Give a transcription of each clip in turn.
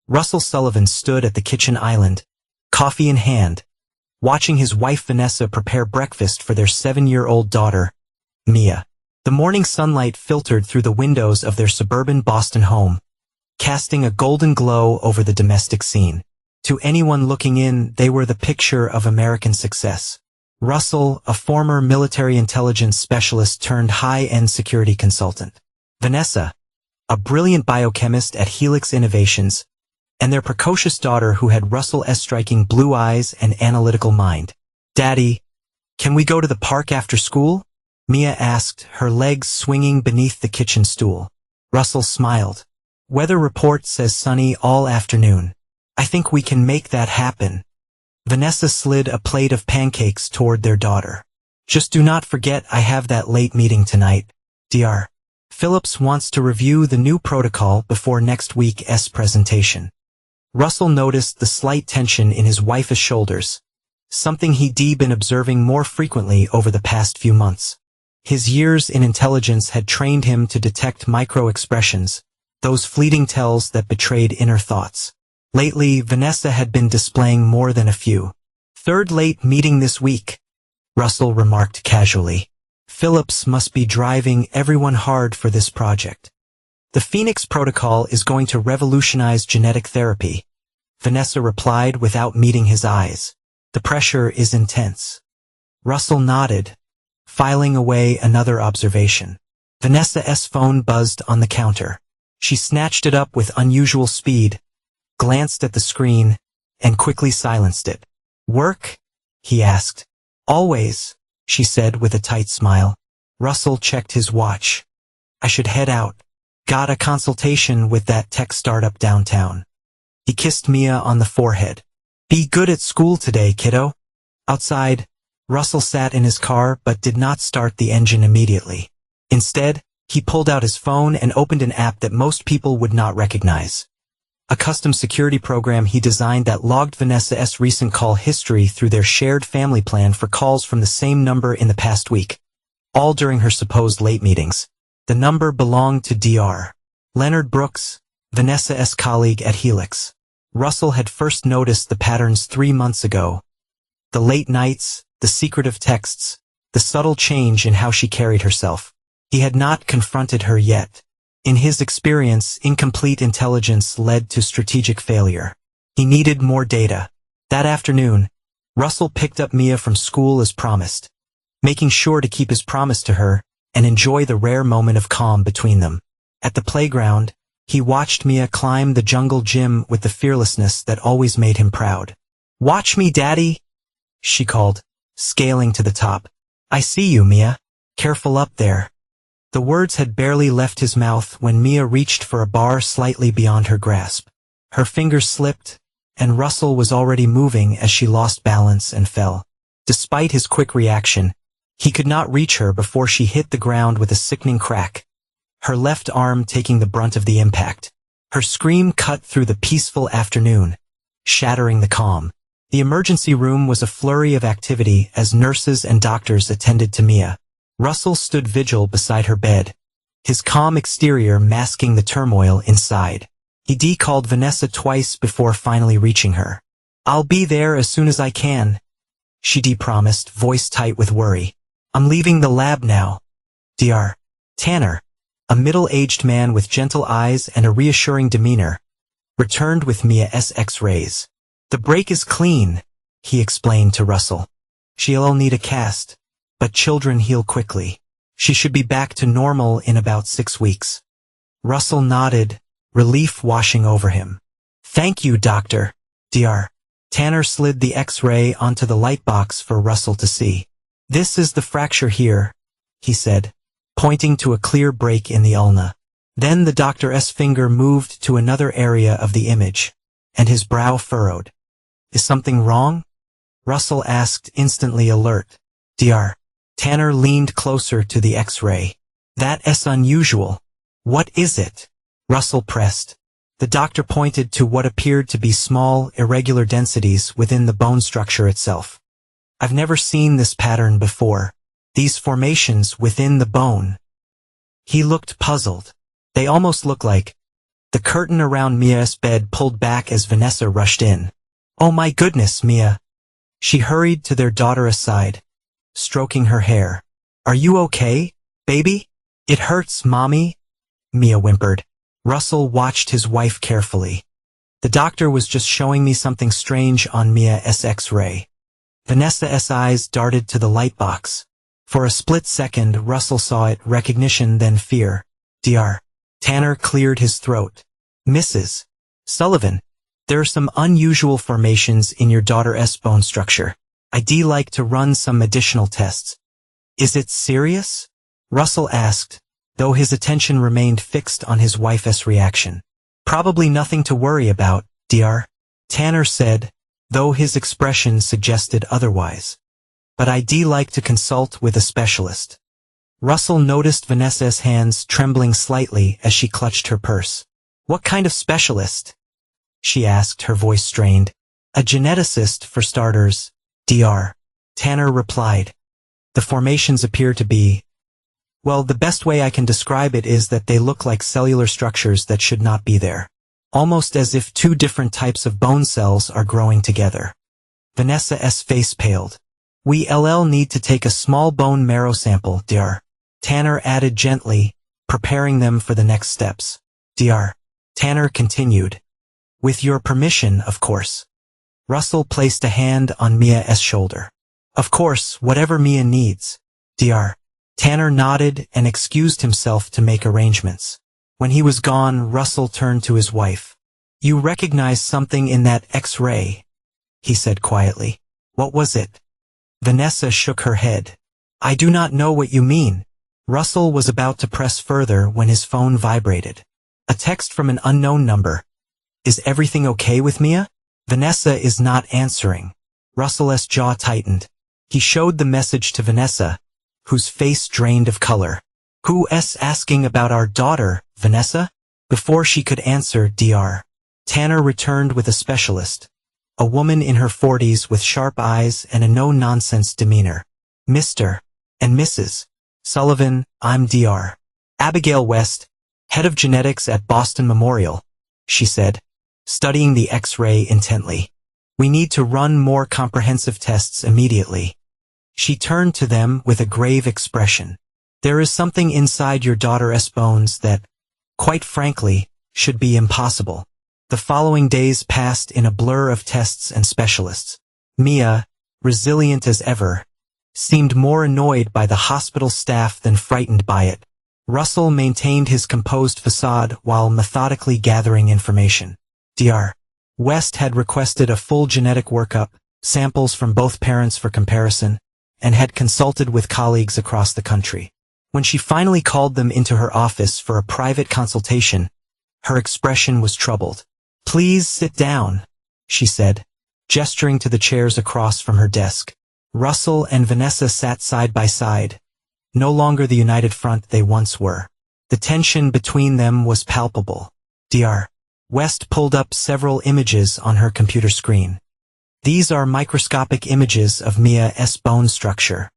Russell Sullivan stood at the kitchen island, coffee in hand, watching his wife Vanessa prepare breakfast for their 7-year-old daughter, Mia. The morning sunlight filtered through the windows of their suburban Boston home, casting a golden glow over the domestic scene. To anyone looking in, they were the picture of American success. Russell, a former military intelligence specialist turned high-end security consultant. Vanessa, a brilliant biochemist at Helix Innovations, and their precocious daughter who had Russell's striking blue eyes and analytical mind. "Daddy, can we go to the park after school?" Mia asked, her legs swinging beneath the kitchen stool. Russell smiled. "Weather report says sunny all afternoon. I think we can make that happen." Vanessa slid a plate of pancakes toward their daughter. "Just do not forget I have that late meeting tonight, Dr. Phillips wants to review the new protocol before next week's presentation." Russell noticed the slight tension in his wife's shoulders, something he'd been observing more frequently over the past few months. His years in intelligence had trained him to detect micro-expressions, those fleeting tells that betrayed inner thoughts. Lately, Vanessa had been displaying more than a few. "Third late meeting this week," Russell remarked casually. "Phillips must be driving everyone hard for this project. The Phoenix Protocol is going to revolutionize genetic therapy," Vanessa replied without meeting his eyes. "The pressure is intense." Russell nodded, filing away another observation. Vanessa's phone buzzed on the counter. She snatched it up with unusual speed, glanced at the screen, and quickly silenced it. "Work?" he asked. "Always," she said with a tight smile. Russell checked his watch. "I should head out. Got a consultation with that tech startup downtown." He kissed Mia on the forehead. "Be good at school today, kiddo." Outside, Russell sat in his car but did not start the engine immediately. Instead, he pulled out his phone and opened an app that most people would not recognize. A custom security program he designed that logged Vanessa's recent call history through their shared family plan for calls from the same number in the past week, all during her supposed late meetings. The number belonged to Dr. Leonard Brooks, Vanessa's colleague at Helix. Russell had first noticed the patterns 3 months ago. The late nights, the secretive texts, the subtle change in how she carried herself. He had not confronted her yet. In his experience, incomplete intelligence led to strategic failure. He needed more data. That afternoon, Russell picked up Mia from school as promised, making sure to keep his promise to her and enjoy the rare moment of calm between them. At the playground, he watched Mia climb the jungle gym with the fearlessness that always made him proud. "Watch me, Daddy," she called, scaling to the top. "I see you, Mia. Careful up there." The words had barely left his mouth when Mia reached for a bar slightly beyond her grasp. Her fingers slipped, and Russell was already moving as she lost balance and fell. Despite his quick reaction, he could not reach her before she hit the ground with a sickening crack, her left arm taking the brunt of the impact. Her scream cut through the peaceful afternoon, shattering the calm. The emergency room was a flurry of activity as nurses and doctors attended to Mia. Russell stood vigil beside her bed, his calm exterior masking the turmoil inside. He called Vanessa twice before finally reaching her. "I'll be there as soon as I can," she promised, voice tight with worry. "I'm leaving the lab now." Dr. Tanner, a middle-aged man with gentle eyes and a reassuring demeanor, returned with Mia's X-rays. "The break is clean," he explained to Russell. "She'll need a cast, but children heal quickly. She should be back to normal in about 6 weeks." Russell nodded, relief washing over him. "Thank you, Doctor." Dr. Tanner slid the X-ray onto the light box for Russell to see. "This is the fracture here," he said, pointing to a clear break in the ulna. Then the doctor's finger moved to another area of the image, and his brow furrowed. "Is something wrong?" Russell asked, instantly alert. Dr. Tanner leaned closer to the X-ray. "That's unusual. What is it?" Russell pressed. The doctor pointed to what appeared to be small, irregular densities within the bone structure itself. "I've never seen this pattern before. These formations within the bone." He looked puzzled. "They almost look like The curtain around Mia's bed pulled back as Vanessa rushed in. "Oh my goodness, Mia." She hurried to their daughter aside, stroking her hair. "Are you okay, baby?" "It hurts, Mommy," Mia whimpered. Russell watched his wife carefully. "The doctor was just showing me something strange on Mia's X-ray." Vanessa's eyes darted to the light box. For a split second, Russell saw it, recognition then fear. "Dr. Tanner cleared his throat. "Mrs. Sullivan, there are some unusual formations in your daughter's bone structure. I'd like to run some additional tests." "Is it serious?" Russell asked, though his attention remained fixed on his wife's reaction. "Probably nothing to worry about, Dr. Tanner said, though his expression suggested otherwise. "But I'd like to consult with a specialist." Russell noticed Vanessa's hands trembling slightly as she clutched her purse. "What kind of specialist?" she asked, her voice strained. "A geneticist, for starters, Dr. Tanner replied. "The formations appear to be, well, the best way I can describe it is that they look like cellular structures that should not be there. Almost as if two different types of bone cells are growing together." Vanessa's face paled. "We'll need to take a small bone marrow sample, Dr. Tanner added gently, preparing them for the next steps. Dr. Tanner continued. "With your permission, of course." Russell placed a hand on Mia's shoulder. "Of course, whatever Mia needs." Dr. Tanner nodded and excused himself to make arrangements. When he was gone, Russell turned to his wife. "You recognize something in that X-ray," he said quietly. "What was it?" Vanessa shook her head. "I do not know what you mean." Russell was about to press further when his phone vibrated. A text from an unknown number. "Is everything okay with Mia?" Vanessa is not answering. Russell's jaw tightened. He showed the message to Vanessa, whose face drained of color. "Who's asking about our daughter, Vanessa?" Before she could answer, Dr. Tanner returned with a specialist, a woman in her 40s with sharp eyes and a no-nonsense demeanor. "Mr. and Mrs. Sullivan, I'm Dr. Abigail West, head of genetics at Boston Memorial," she said, studying the X-ray intently. "We need to run more comprehensive tests immediately." She turned to them with a grave expression. "There is something inside your daughter's bones that, quite frankly, should be impossible." The following days passed in a blur of tests and specialists. Mia, resilient as ever, seemed more annoyed by the hospital staff than frightened by it. Russell maintained his composed facade while methodically gathering information. Dr. West had requested a full genetic workup, samples from both parents for comparison, and had consulted with colleagues across the country. When she finally called them into her office for a private consultation, her expression was troubled. "Please sit down," she said, gesturing to the chairs across from her desk. Russell and Vanessa sat side by side, no longer the united front they once were. The tension between them was palpable. Dr. West pulled up several images on her computer screen. "These are microscopic images of Mia's bone structure."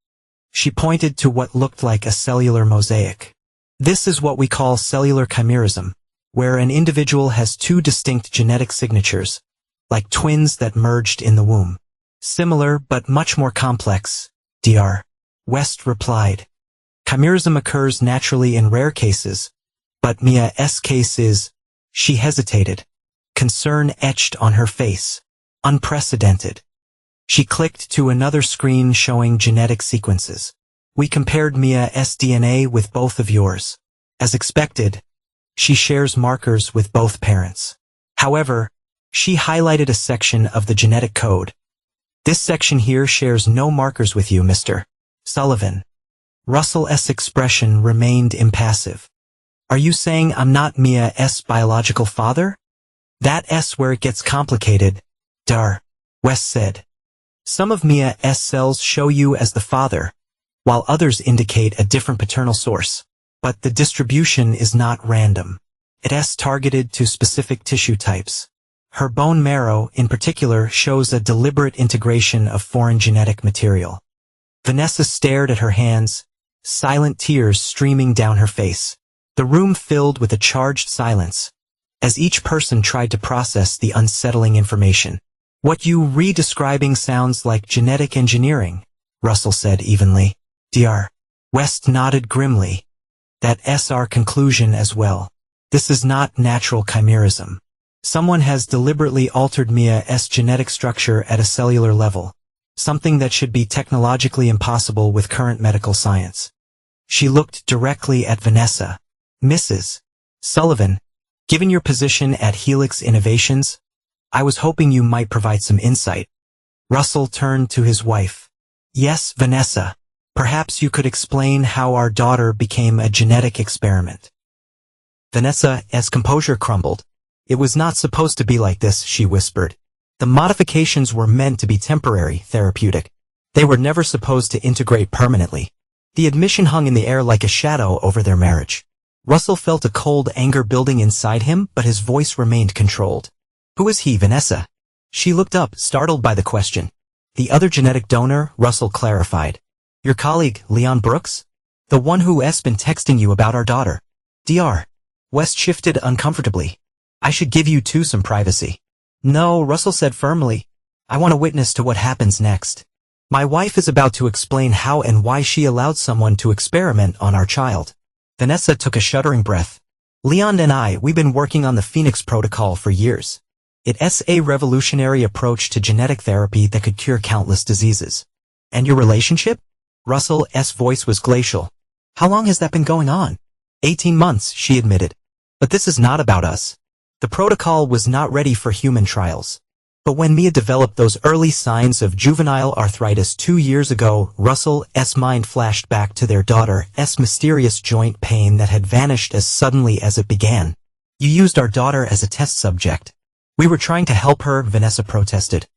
She pointed to what looked like a cellular mosaic. "This is what we call cellular chimerism, where an individual has two distinct genetic signatures, like twins that merged in the womb. Similar but much more complex," Dr. West replied. "Chimerism occurs naturally in rare cases, but Mia's case is..." She hesitated, concern etched on her face. "Unprecedented." She clicked to another screen showing genetic sequences. "We compared Mia's DNA with both of yours. As expected, she shares markers with both parents. However, she highlighted a section of the genetic code. This section here shares no markers with you, Mr. Sullivan." Russell's expression remained impassive. "Are you saying I'm not Mia's biological father?" "That's where it gets complicated," Dr. West said. "Some of Mia's cells show you as the father, while others indicate a different paternal source. But the distribution is not random. It's targeted to specific tissue types. Her bone marrow, in particular, shows a deliberate integration of foreign genetic material." Vanessa stared at her hands, silent tears streaming down her face. The room filled with a charged silence, as each person tried to process the unsettling information. "What you re-describing sounds like genetic engineering," Russell said evenly. Dr. West nodded grimly. "That's our conclusion as well. This is not natural chimerism. Someone has deliberately altered Mia's genetic structure at a cellular level, something that should be technologically impossible with current medical science." She looked directly at Vanessa. "Mrs. Sullivan, given your position at Helix Innovations, I was hoping you might provide some insight." Russell turned to his wife. "Yes, Vanessa. Perhaps you could explain how our daughter became a genetic experiment." Vanessa's composure crumbled. "It was not supposed to be like this," she whispered. "The modifications were meant to be temporary, therapeutic. They were never supposed to integrate permanently." The admission hung in the air like a shadow over their marriage. Russell felt a cold anger building inside him, but his voice remained controlled. "Who is he, Vanessa?" She looked up, startled by the question. "The other genetic donor," Russell clarified. "Your colleague, Leon Brooks? The one who has been texting you about our daughter." Dr. West shifted uncomfortably. "I should give you two some privacy." "No," Russell said firmly. "I want a witness to what happens next. My wife is about to explain how and why she allowed someone to experiment on our child." Vanessa took a shuddering breath. "Leon and we've been working on the Phoenix Protocol for years. It's a revolutionary approach to genetic therapy that could cure countless diseases." "And your relationship?" Russell's voice was glacial. "How long has that been going on?" 18 months, she admitted. "But this is not about us. The protocol was not ready for human trials. But when Mia developed those early signs of juvenile arthritis 2 years ago, Russell's mind flashed back to their daughter's mysterious joint pain that had vanished as suddenly as it began. "You used our daughter as a test subject." "We were trying to help her," Vanessa protested.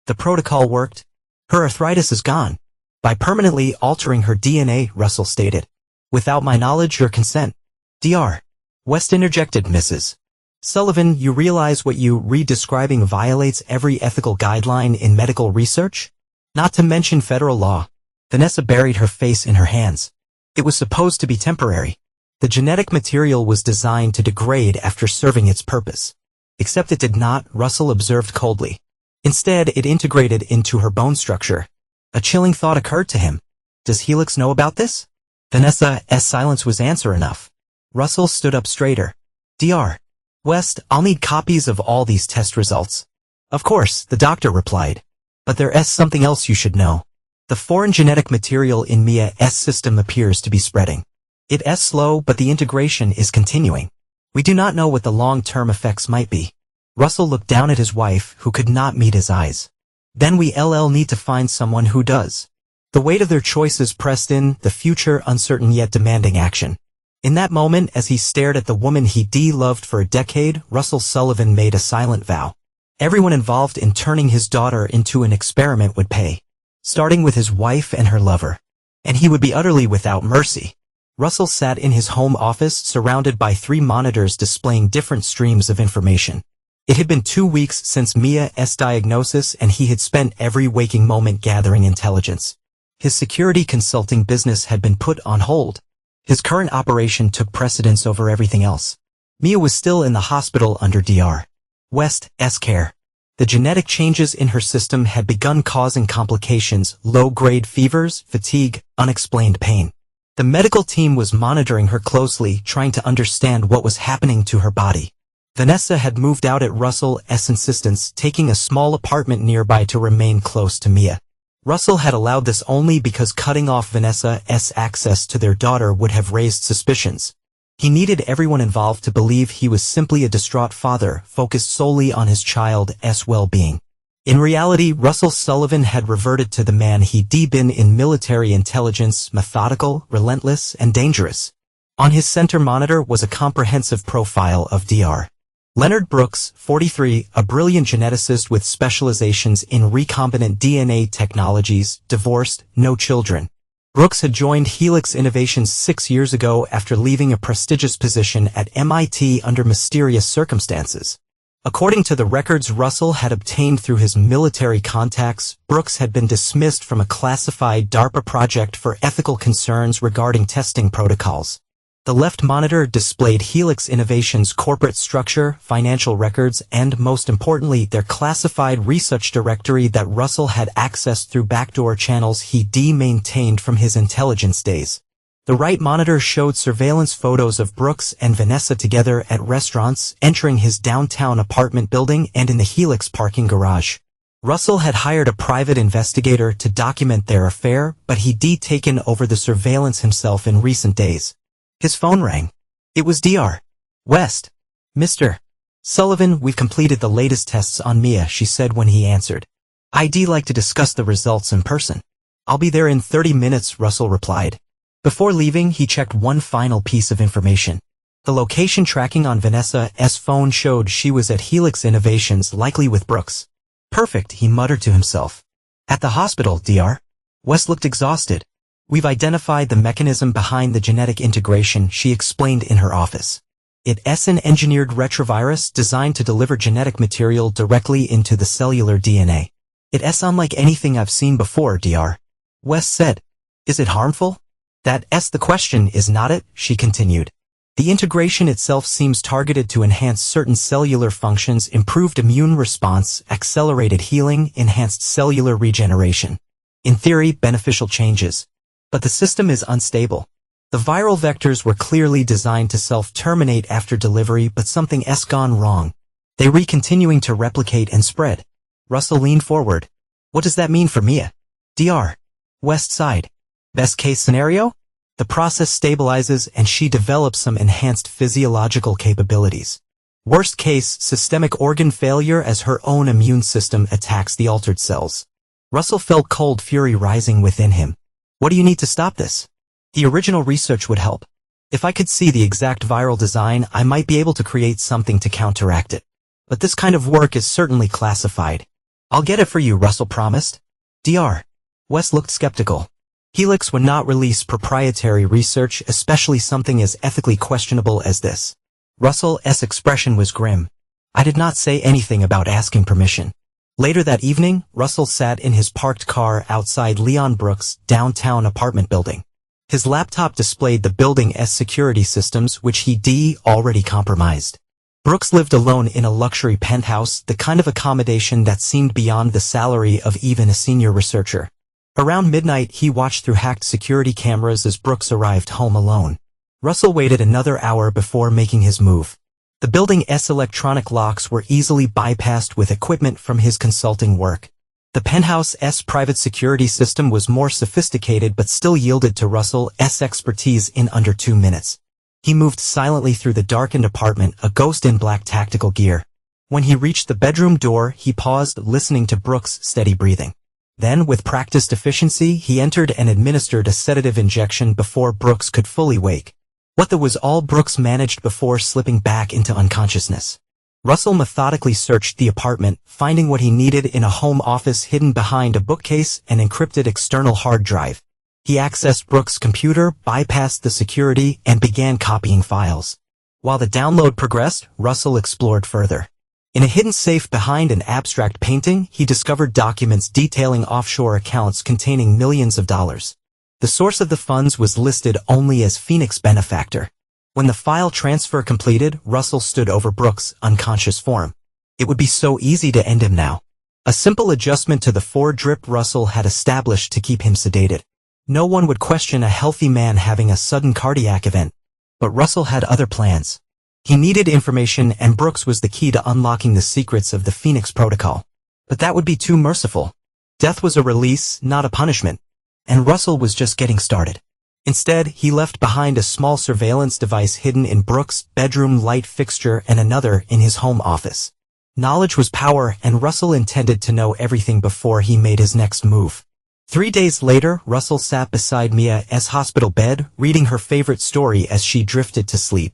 "The protocol worked. Her arthritis is gone. By permanently altering her DNA," Russell stated. "Without my knowledge or consent." Dr. West interjected. "Mrs. Sullivan, you realize what you re-describing violates every ethical guideline in medical research? Not to mention federal law." Vanessa buried her face in her hands. "It was supposed to be temporary. The genetic material was designed to degrade after serving its purpose." "Except it did not," Russell observed coldly. "Instead, it integrated into her bone structure." A chilling thought occurred to him. "Does Helix know about this?" Vanessa's silence was answer enough. Russell stood up straighter. "Dr. West, I'll need copies of all these test results." "Of course," the doctor replied. "But there's something else you should know. The foreign genetic material in Mia's system appears to be spreading. It's slow, but the integration is continuing. We do not know what the long-term effects might be." Russell looked down at his wife, who could not meet his eyes. "Then we need to find someone who does." The weight of their choices pressed in, the future uncertain yet demanding action. In that moment, as he stared at the woman he loved for a decade, Russell Sullivan made a silent vow. Everyone involved in turning his daughter into an experiment would pay, starting with his wife and her lover. And he would be utterly without mercy. Russell sat in his home office, surrounded by 3 monitors displaying different streams of information. It had been 2 weeks since Mia's diagnosis, and he had spent every waking moment gathering intelligence. His security consulting business had been put on hold. His current operation took precedence over everything else. Mia was still in the hospital under Dr. West's care. The genetic changes in her system had begun causing complications, low-grade fevers, fatigue, unexplained pain. The medical team was monitoring her closely, trying to understand what was happening to her body. Vanessa had moved out at Russell's insistence, taking a small apartment nearby to remain close to Mia. Russell had allowed this only because cutting off Vanessa's access to their daughter would have raised suspicions. He needed everyone involved to believe he was simply a distraught father, focused solely on his child's well-being. In reality, Russell Sullivan had reverted to the man he'd been in military intelligence, methodical, relentless, and dangerous. On his center monitor was a comprehensive profile of Dr. Leonard Brooks, 43, a brilliant geneticist with specializations in recombinant DNA technologies, divorced, no children. Brooks had joined Helix Innovations 6 years ago after leaving a prestigious position at MIT under mysterious circumstances. According to the records Russell had obtained through his military contacts, Brooks had been dismissed from a classified DARPA project for ethical concerns regarding testing protocols. The left monitor displayed Helix Innovations' corporate structure, financial records, and, most importantly, their classified research directory that Russell had accessed through backdoor channels he maintained from his intelligence days. The right monitor showed surveillance photos of Brooks and Vanessa together at restaurants, entering his downtown apartment building and in the Helix parking garage. Russell had hired a private investigator to document their affair, but he'd taken over the surveillance himself in recent days. His phone rang. It was Dr. West. Mr. Sullivan, we've completed the latest tests on Mia, she said when he answered. I'd like to discuss the results in person. I'll be there in 30 minutes, Russell replied. Before leaving, he checked one final piece of information. The location tracking on Vanessa's phone showed she was at Helix Innovations, likely with Brooks. Perfect, he muttered to himself. At the hospital, Dr. West looked exhausted. We've identified the mechanism behind the genetic integration, she explained in her office. It's an engineered retrovirus designed to deliver genetic material directly into the cellular DNA. It's unlike anything I've seen before, Dr. West said. Is it harmful? That's the question, is not it? She continued. The integration itself seems targeted to enhance certain cellular functions, improved immune response, accelerated healing, enhanced cellular regeneration. In theory, beneficial changes. But the system is unstable. The viral vectors were clearly designed to self-terminate after delivery, but something's gone wrong. They continuing to replicate and spread. Russell leaned forward. What does that mean for Mia? Dr. West sighed. Best case scenario? The process stabilizes and she develops some enhanced physiological capabilities. Worst case, systemic organ failure as her own immune system attacks the altered cells. Russell felt cold fury rising within him. What do you need to stop this? The original research would help. If I could see the exact viral design, I might be able to create something to counteract it. But this kind of work is certainly classified. I'll get it for you, Russell promised. Dr. West looked skeptical. Helix would not release proprietary research, especially something as ethically questionable as this. Russell's expression was grim. I did not say anything about asking permission. Later that evening, Russell sat in his parked car outside Leon Brooks' downtown apartment building. His laptop displayed the building's security systems, which he'd already compromised. Brooks lived alone in a luxury penthouse, the kind of accommodation that seemed beyond the salary of even a senior researcher. Around midnight, he watched through hacked security cameras as Brooks arrived home alone. Russell waited another hour before making his move. The building's electronic locks were easily bypassed with equipment from his consulting work. The penthouse's private security system was more sophisticated but still yielded to Russell's expertise in under 2 minutes. He moved silently through the darkened apartment, a ghost in black tactical gear. When he reached the bedroom door, he paused, listening to Brooks' steady breathing. Then, with practiced efficiency, he entered and administered a sedative injection before Brooks could fully wake. What was all Brooks managed before slipping back into unconsciousness. Russell methodically searched the apartment, finding what he needed in a home office hidden behind a bookcase and encrypted external hard drive. He accessed Brooks' computer, bypassed the security, and began copying files. While the download progressed, Russell explored further. In a hidden safe behind an abstract painting, he discovered documents detailing offshore accounts containing millions of dollars. The source of the funds was listed only as Phoenix benefactor. When the file transfer completed, Russell stood over Brooks' unconscious form. It would be so easy to end him now. A simple adjustment to the 4-drip Russell had established to keep him sedated. No one would question a healthy man having a sudden cardiac event. But Russell had other plans. He needed information, and Brooks was the key to unlocking the secrets of the Phoenix Protocol. But that would be too merciful. Death was a release, not a punishment. And Russell was just getting started. Instead, he left behind a small surveillance device hidden in Brooks' bedroom light fixture and another in his home office. Knowledge was power, and Russell intended to know everything before he made his next move. 3 days later, Russell sat beside Mia's hospital bed, reading her favorite story as she drifted to sleep.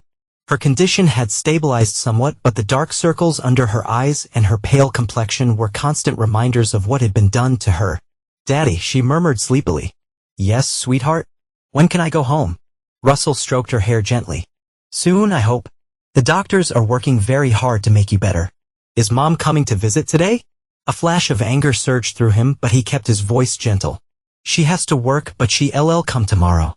Her condition had stabilized somewhat, but the dark circles under her eyes and her pale complexion were constant reminders of what had been done to her. Daddy, she murmured sleepily. Yes, sweetheart? When can I go home? Russell stroked her hair gently. Soon, I hope. The doctors are working very hard to make you better. Is Mom coming to visit today? A flash of anger surged through him, but he kept his voice gentle. She has to work, but she'll come tomorrow.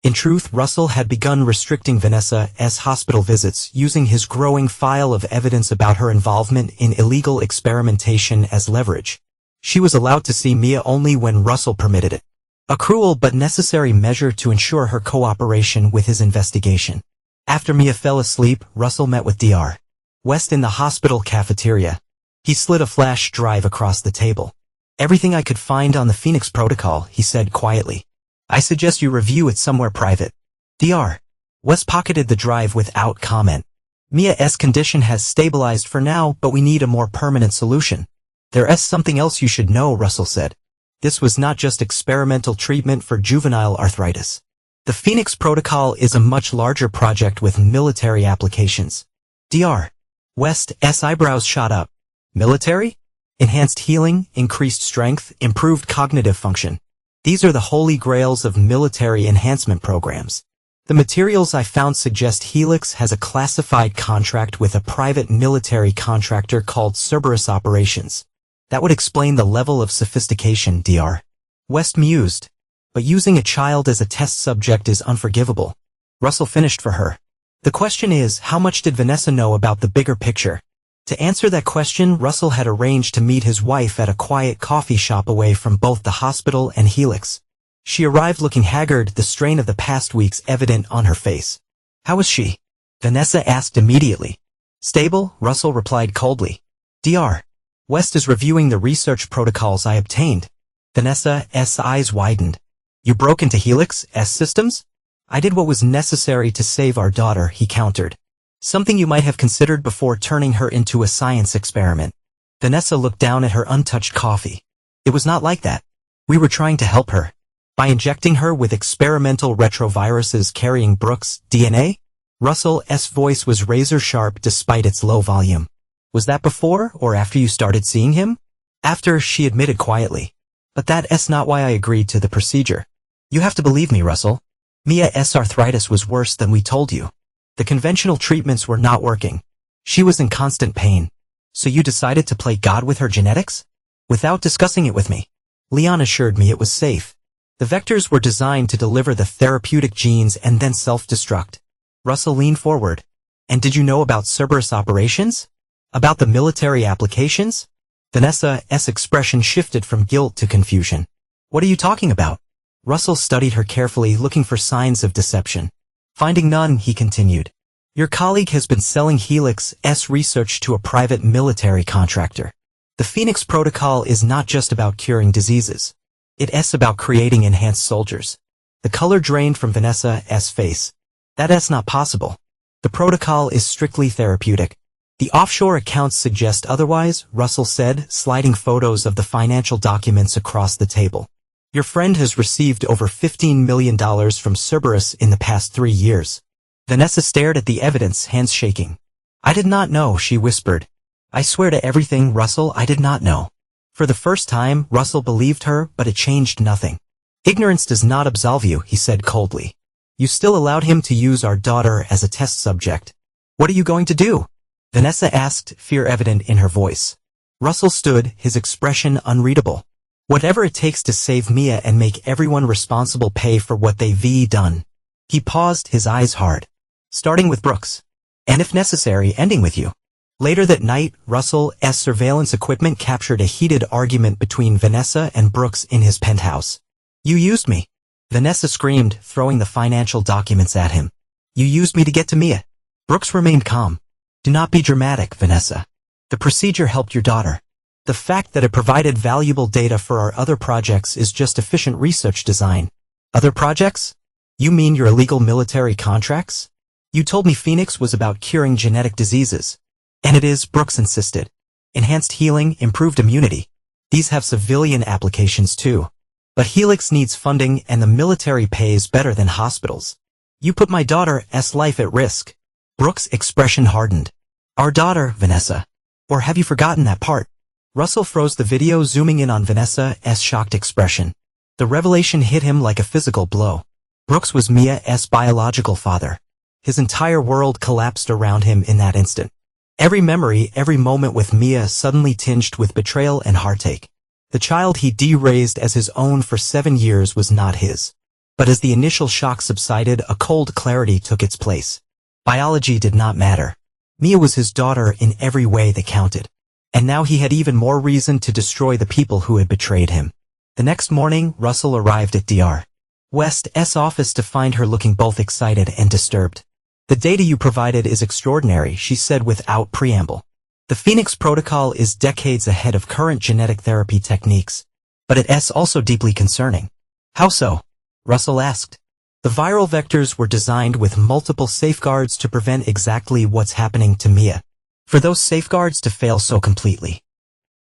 In truth, Russell had begun restricting Vanessa's hospital visits, using his growing file of evidence about her involvement in illegal experimentation as leverage. She was allowed to see Mia only when Russell permitted it. A cruel but necessary measure to ensure her cooperation with his investigation. After Mia fell asleep, Russell met with Dr. West in the hospital cafeteria. He slid a flash drive across the table. "Everything I could find on the Phoenix Protocol," he said quietly. "I suggest you review it somewhere private." Dr. West pocketed the drive without comment. "Mia's condition has stabilized for now, but we need a more permanent solution." "There's something else you should know," Russell said. "This was not just experimental treatment for juvenile arthritis. The Phoenix Protocol is a much larger project with military applications." Dr. West's eyebrows shot up. "Military? Enhanced healing, increased strength, improved cognitive function. These are the holy grails of military enhancement programs. The materials I found suggest Helix has a classified contract with a private military contractor called Cerberus Operations. That would explain the level of sophistication," Dr. West mused. "But using a child as a test subject is unforgivable." Russell finished for her. "The question is, how much did Vanessa know about the bigger picture?" To answer that question, Russell had arranged to meet his wife at a quiet coffee shop away from both the hospital and Helix. She arrived looking haggard, the strain of the past weeks evident on her face. "How is she?" Vanessa asked immediately. "Stable," Russell replied coldly. "Dr. West is reviewing the research protocols I obtained." Vanessa's eyes widened. "You broke into Helix's systems?" "I did what was necessary to save our daughter," he countered. "Something you might have considered before turning her into a science experiment." Vanessa looked down at her untouched coffee. "It was not like that. We were trying to help her. By injecting her with experimental retroviruses carrying Brooks' DNA? Russell's voice was razor-sharp despite its low volume. "Was that before or after you started seeing him?" "After," she admitted quietly. "But that's not why I agreed to the procedure. You have to believe me, Russell. Mia's arthritis was worse than we told you. The conventional treatments were not working. She was in constant pain. So you decided to play God with her genetics? Without discussing it with me. Leon assured me it was safe. The vectors were designed to deliver the therapeutic genes and then self-destruct." Russell leaned forward. "And did you know about Cerberus Operations? About the military applications?" Vanessa's expression shifted from guilt to confusion. "What are you talking about?" Russell studied her carefully, looking for signs of deception. Finding none, he continued. "Your colleague has been selling Helix's research to a private military contractor. The Phoenix Protocol is not just about curing diseases. It's about creating enhanced soldiers." The color drained from Vanessa's face. "That's not possible. The protocol is strictly therapeutic." "The offshore accounts suggest otherwise," Russell said, sliding photos of the financial documents across the table. "Your friend has received over $15 million from Cerberus in the past 3 years." Vanessa stared at the evidence, hands shaking. "I did not know," she whispered. "I swear to everything, Russell, I did not know." For the first time, Russell believed her, but it changed nothing. "Ignorance does not absolve you," he said coldly. "You still allowed him to use our daughter as a test subject. What are you going to do?" Vanessa asked, fear evident in her voice. Russell stood, his expression unreadable. "Whatever it takes to save Mia and make everyone responsible pay for what they've done." He paused, his eyes hard. "Starting with Brooks. And if necessary, ending with you." Later that night, Russell's surveillance equipment captured a heated argument between Vanessa and Brooks in his penthouse. "You used me," Vanessa screamed, throwing the financial documents at him. "You used me to get to Mia." Brooks remained calm. "Do not be dramatic, Vanessa. The procedure helped your daughter. The fact that it provided valuable data for our other projects is just efficient research design." "Other projects? You mean your illegal military contracts? You told me Phoenix was about curing genetic diseases." "And it is," Brooks insisted. "Enhanced healing, improved immunity. These have civilian applications too. But Helix needs funding and the military pays better than hospitals. You put my daughter's life at risk." Brooks' expression hardened. "Our daughter, Vanessa. Or have you forgotten that part?" Russell froze the video, zooming in on Vanessa's shocked expression. The revelation hit him like a physical blow. Brooks was Mia's biological father. His entire world collapsed around him in that instant. Every memory, every moment with Mia suddenly tinged with betrayal and heartache. The child he de-raised as his own for 7 years was not his. But as the initial shock subsided, a cold clarity took its place. Biology did not matter. Mia was his daughter in every way that counted. And now he had even more reason to destroy the people who had betrayed him. The next morning, Russell arrived at Dr. West's office to find her looking both excited and disturbed. "The data you provided is extraordinary," she said without preamble. "The Phoenix Protocol is decades ahead of current genetic therapy techniques. But it's also deeply concerning." "How so?" Russell asked. "The viral vectors were designed with multiple safeguards to prevent exactly what's happening to Mia. For those safeguards to fail so completely."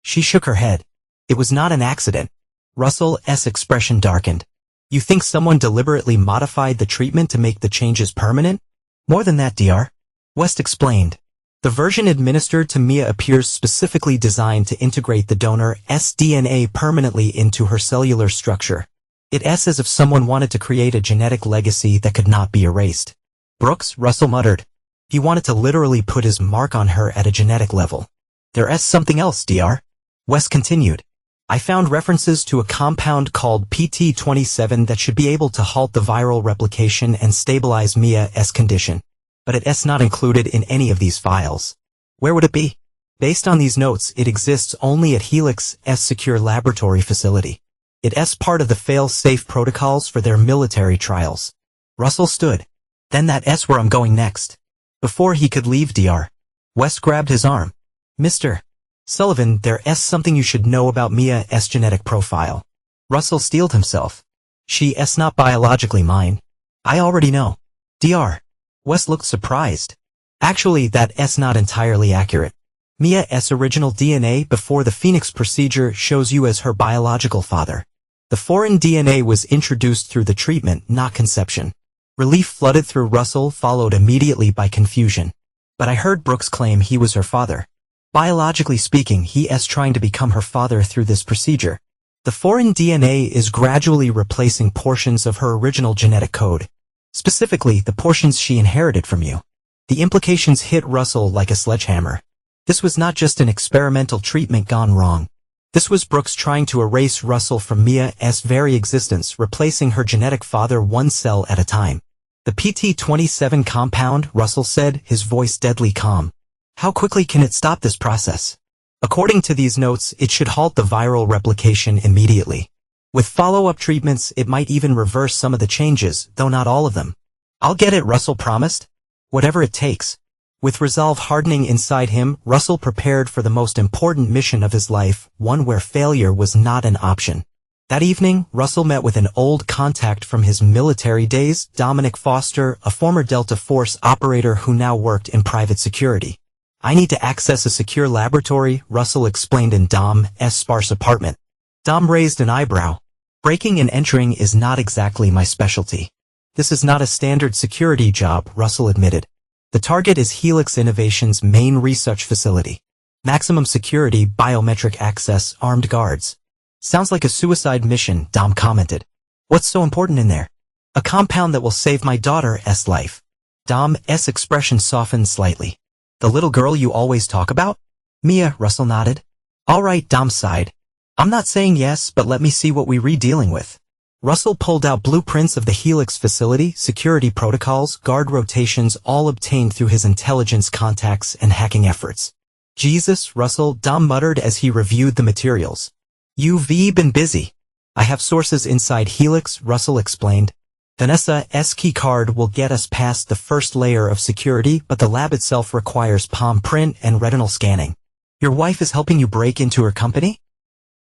She shook her head. "It was not an accident." Russell's expression darkened. "You think someone deliberately modified the treatment to make the changes permanent?" "More than that, Dr. West explained. The version administered to Mia appears specifically designed to integrate the donor's DNA permanently into her cellular structure. It's as if someone wanted to create a genetic legacy that could not be erased." "Brooks," Russell muttered. "He wanted to literally put his mark on her at a genetic level." "There's something else, Dr. West continued. "I found references to a compound called PT27 that should be able to halt the viral replication and stabilize Mia's condition. But it's not included in any of these files." "Where would it be?" "Based on these notes, it exists only at Helix's secure laboratory facility. It's part of the fail-safe protocols for their military trials." Russell stood. "Then that's where I'm going next." Before he could leave, Dr. West grabbed his arm. "Mr. Sullivan, there's something you should know about Mia's genetic profile." Russell steeled himself. "She's not biologically mine." "I already know." Dr. West looked surprised. "Actually, that's not entirely accurate. Mia's original DNA before the Phoenix procedure shows you as her biological father. The foreign DNA was introduced through the treatment, not conception." Relief flooded through Russell, followed immediately by confusion. "But I heard Brooks claim he was her father." "Biologically speaking, he's trying to become her father through this procedure. The foreign DNA is gradually replacing portions of her original genetic code. Specifically, the portions she inherited from you." The implications hit Russell like a sledgehammer. This was not just an experimental treatment gone wrong. This was Brooks trying to erase Russell from Mia's very existence, replacing her genetic father one cell at a time. "The PT27 compound," Russell said, his voice deadly calm. "How quickly can it stop this process?" "According to these notes, it should halt the viral replication immediately. With follow-up treatments, it might even reverse some of the changes, though not all of them." "I'll get it," Russell promised. "Whatever it takes." With resolve hardening inside him, Russell prepared for the most important mission of his life, one where failure was not an option. That evening, Russell met with an old contact from his military days, Dominic Foster, a former Delta Force operator who now worked in private security. "I need to access a secure laboratory," Russell explained in Dom's sparse apartment. Dom raised an eyebrow. "Breaking and entering is not exactly my specialty." "This is not a standard security job," Russell admitted. "The target is Helix Innovation's main research facility. Maximum security, biometric access, armed guards." "Sounds like a suicide mission," Dom commented. "What's so important in there?" "A compound that will save my daughter's life." Dom's expression softened slightly. "The little girl you always talk about?" "Mia," Russell nodded. "All right," Dom sighed. "I'm not saying yes, but let me see what we're dealing with." Russell pulled out blueprints of the Helix facility, security protocols, guard rotations, all obtained through his intelligence contacts and hacking efforts. "Jesus, Russell," Dom muttered as he reviewed the materials. "You've been busy." "I have sources inside Helix," Russell explained. "Vanessa's key card will get us past the first layer of security, but the lab itself requires palm print and retinal scanning." "Your wife is helping you break into her company?"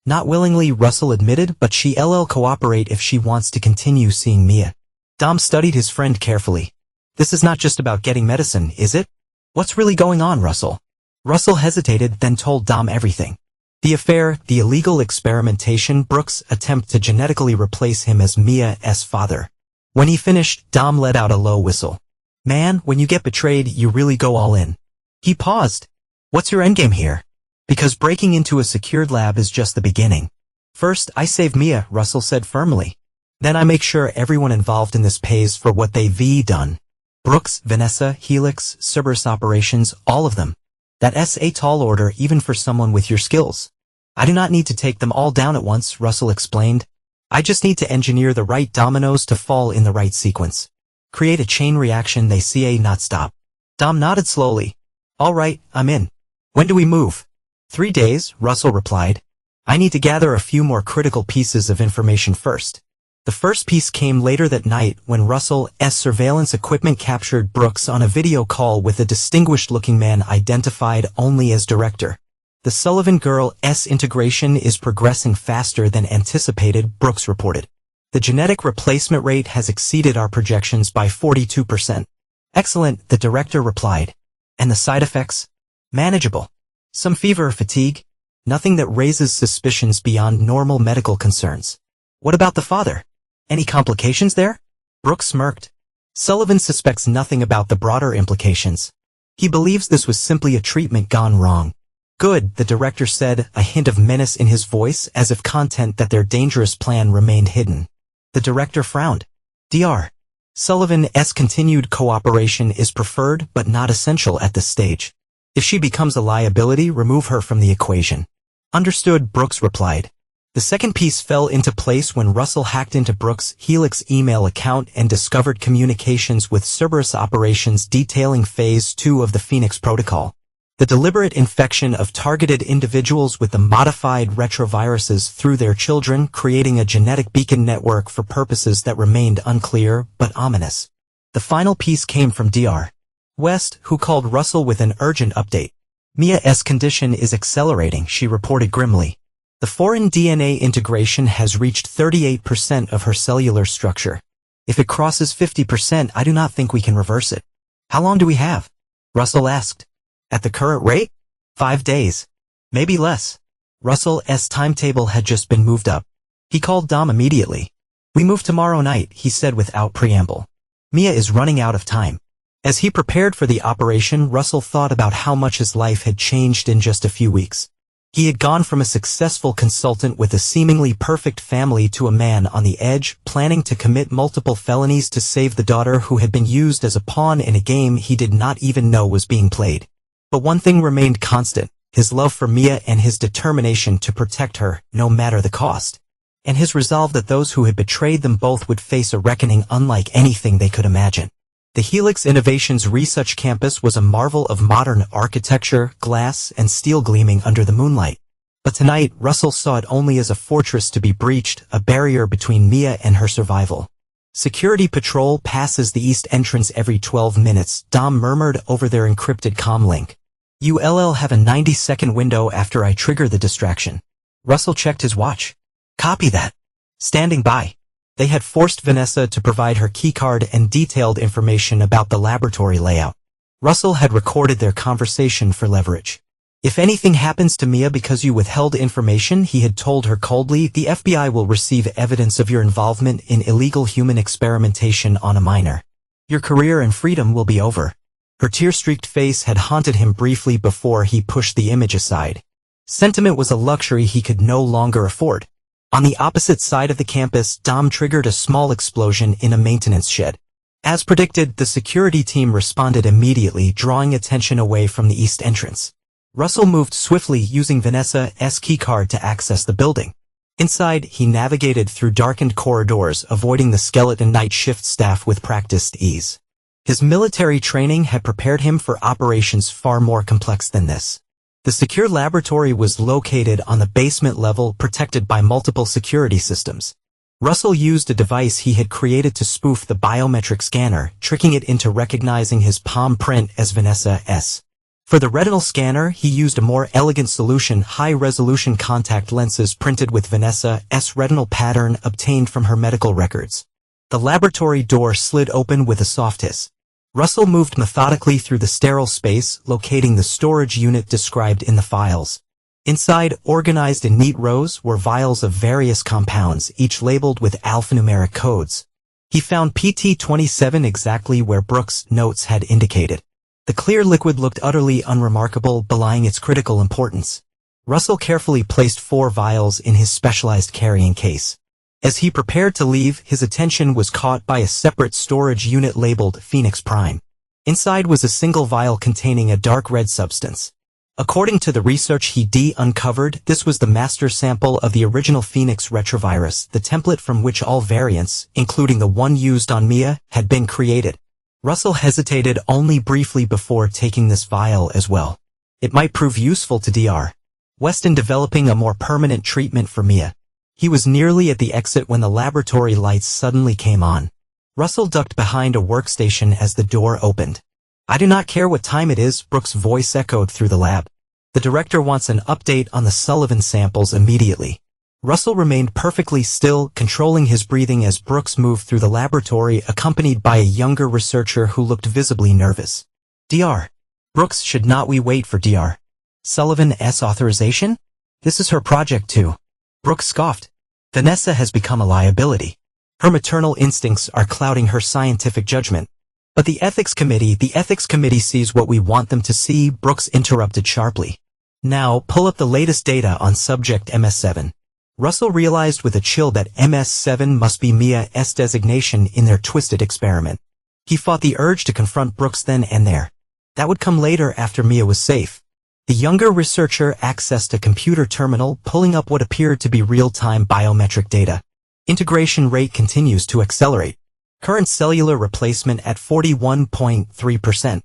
"Not willingly," Russell admitted, "but she'll cooperate if she wants to continue seeing Mia." Dom studied his friend carefully. "This is not just about getting medicine, is it? What's really going on, Russell?" Russell hesitated, then told Dom everything. The affair, the illegal experimentation, Brooks' attempt to genetically replace him as Mia's father. When he finished, Dom let out a low whistle. "Man, when you get betrayed, you really go all in." He paused. "What's your endgame here?" "Because breaking into a secured lab is just the beginning. First, I save Mia," Russell said firmly. "Then I make sure everyone involved in this pays for what they've done. Brooks, Vanessa, Helix, Cerberus operations, all of them. That's a tall order even for someone with your skills." "I do not need to take them all down at once," Russell explained. I just need to engineer the right dominoes to fall in the right sequence. Create a chain reaction they see not stop. Dom nodded slowly. All right, I'm in. When do we move? 3 days, Russell replied. I need to gather a few more critical pieces of information first. The first piece came later that night when Russell's surveillance equipment captured Brooks on a video call with a distinguished-looking man identified only as director. The Sullivan girl's integration is progressing faster than anticipated, Brooks reported. The genetic replacement rate has exceeded our projections by 42%. Excellent, the director replied. And the side effects? Manageable. Some fever or fatigue? Nothing that raises suspicions beyond normal medical concerns. What about the father? Any complications there? Brooks smirked. Sullivan suspects nothing about the broader implications. He believes this was simply a treatment gone wrong. Good, the director said, a hint of menace in his voice as if content that their dangerous plan remained hidden. The director frowned. Dr. Sullivan's continued cooperation is preferred but not essential at this stage. If she becomes a liability, remove her from the equation. Understood, Brooks replied. The second piece fell into place when Russell hacked into Brooks' Helix email account and discovered communications with Cerberus operations detailing Phase 2 of the Phoenix Protocol. The deliberate infection of targeted individuals with the modified retroviruses through their children, creating a genetic beacon network for purposes that remained unclear but ominous. The final piece came from Dr. West, who called Russell with an urgent update. Mia's condition is accelerating, she reported grimly. The foreign DNA integration has reached 38% of her cellular structure. If it crosses 50%, I do not think we can reverse it. How long do we have? Russell asked. At the current rate? 5 days. Maybe less. Russell's timetable had just been moved up. He called Dom immediately. We move tomorrow night, he said without preamble. Mia is running out of time. As he prepared for the operation, Russell thought about how much his life had changed in just a few weeks. He had gone from a successful consultant with a seemingly perfect family to a man on the edge, planning to commit multiple felonies to save the daughter who had been used as a pawn in a game he did not even know was being played. But one thing remained constant, his love for Mia and his determination to protect her, no matter the cost. And his resolve that those who had betrayed them both would face a reckoning unlike anything they could imagine. The Helix Innovations Research Campus was a marvel of modern architecture, glass, and steel gleaming under the moonlight. But tonight, Russell saw it only as a fortress to be breached, a barrier between Mia and her survival. Security patrol passes the east entrance every 12 minutes, Dom murmured over their encrypted comlink. You'll have a 90-second window after I trigger the distraction. Russell checked his watch. Copy that. Standing by. They had forced Vanessa to provide her keycard and detailed information about the laboratory layout. Russell had recorded their conversation for leverage. If anything happens to Mia because you withheld information, he had told her coldly, the FBI will receive evidence of your involvement in illegal human experimentation on a minor. Your career and freedom will be over. Her tear-streaked face had haunted him briefly before he pushed the image aside. Sentiment was a luxury he could no longer afford. On the opposite side of the campus, Dom triggered a small explosion in a maintenance shed. As predicted, the security team responded immediately, drawing attention away from the east entrance. Russell moved swiftly, using Vanessa's keycard to access the building. Inside, he navigated through darkened corridors, avoiding the skeleton night shift staff with practiced ease. His military training had prepared him for operations far more complex than this. The secure laboratory was located on the basement level, protected by multiple security systems. Russell used a device he had created to spoof the biometric scanner, tricking it into recognizing his palm print as Vanessa's. For the retinal scanner, he used a more elegant solution, high-resolution contact lenses printed with Vanessa's retinal pattern obtained from her medical records. The laboratory door slid open with a soft hiss. Russell moved methodically through the sterile space, locating the storage unit described in the files. Inside, organized in neat rows, were vials of various compounds, each labeled with alphanumeric codes. He found PT-27 exactly where Brooks' notes had indicated. The clear liquid looked utterly unremarkable, belying its critical importance. Russell carefully placed 4 vials in his specialized carrying case. As he prepared to leave, his attention was caught by a separate storage unit labeled Phoenix Prime. Inside was a single vial containing a dark red substance. According to the research he uncovered, this was the master sample of the original Phoenix retrovirus, the template from which all variants, including the one used on Mia, had been created. Russell hesitated only briefly before taking this vial as well. It might prove useful to Dr. West in developing a more permanent treatment for Mia. He was nearly at the exit when the laboratory lights suddenly came on. Russell ducked behind a workstation as the door opened. "I do not care what time it is," Brooks' voice echoed through the lab. "The director wants an update on the Sullivan samples immediately." Russell remained perfectly still, controlling his breathing as Brooks moved through the laboratory, accompanied by a younger researcher who looked visibly nervous. "Dr. Brooks, should not we wait for Dr. Sullivan's authorization? This is her project too." Brooks scoffed. "Vanessa has become a liability. Her maternal instincts are clouding her scientific judgment." "But the ethics committee sees what we want them to see," Brooks interrupted sharply. "Now, pull up the latest data on subject MS7. Russell realized with a chill that MS7 must be Mia's designation in their twisted experiment. He fought the urge to confront Brooks then and there. That would come later after Mia was safe. The younger researcher accessed a computer terminal, pulling up what appeared to be real-time biometric data. Integration rate continues to accelerate. Current cellular replacement at 41.3%.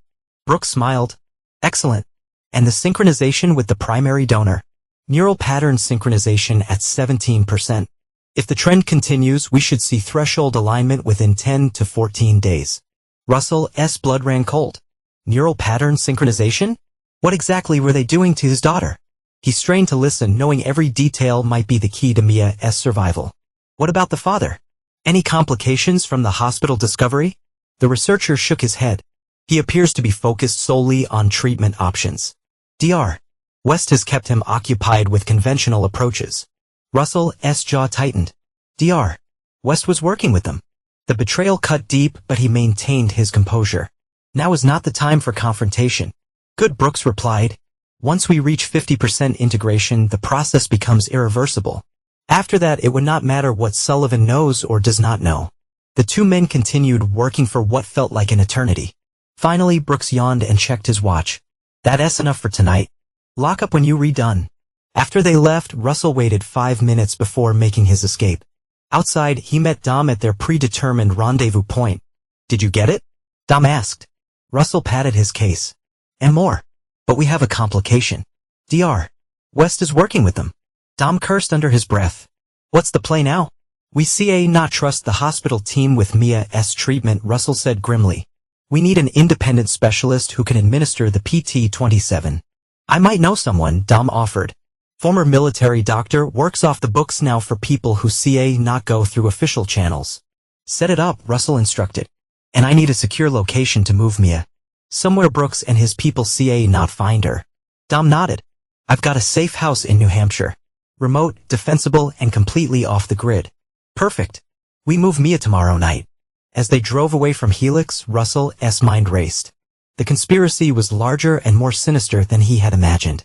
Brooks smiled. "Excellent. And the synchronization with the primary donor? Neural pattern synchronization at 17%. If the trend continues, we should see threshold alignment within 10 to 14 days. Russell's blood ran cold. Neural pattern synchronization? What exactly were they doing to his daughter? He strained to listen, knowing every detail might be the key to Mia's survival. What about the father? Any complications from the hospital discovery? The researcher shook his head. He appears to be focused solely on treatment options. Dr. West has kept him occupied with conventional approaches. Russell's jaw tightened. Dr. West was working with them. The betrayal cut deep, but he maintained his composure. Now is not the time for confrontation. Good, Brooks replied. Once we reach 50% integration, the process becomes irreversible. After that, it would not matter what Sullivan knows or does not know. The two men continued working for what felt like an eternity. Finally, Brooks yawned and checked his watch. That's enough for tonight. Lock up when you redone. After they left, Russell waited 5 minutes before making his escape. Outside, he met Dom at their predetermined rendezvous point. Did you get it? Dom asked. Russell patted his case. And more. But we have a complication. Dr. West is working with them. Dom cursed under his breath. What's the play now? We not trust the hospital team with Mia's treatment, Russell said grimly. We need an independent specialist who can administer the PT-27. I might know someone, Dom offered. Former military doctor, works off the books now for people who not go through official channels. Set it up, Russell instructed. And I need a secure location to move Mia. Somewhere Brooks and his people not find her. Dom nodded. I've got a safe house in New Hampshire. Remote, defensible, and completely off the grid. Perfect. We move Mia tomorrow night. As they drove away from Helix, Russell's mind raced. The conspiracy was larger and more sinister than he had imagined.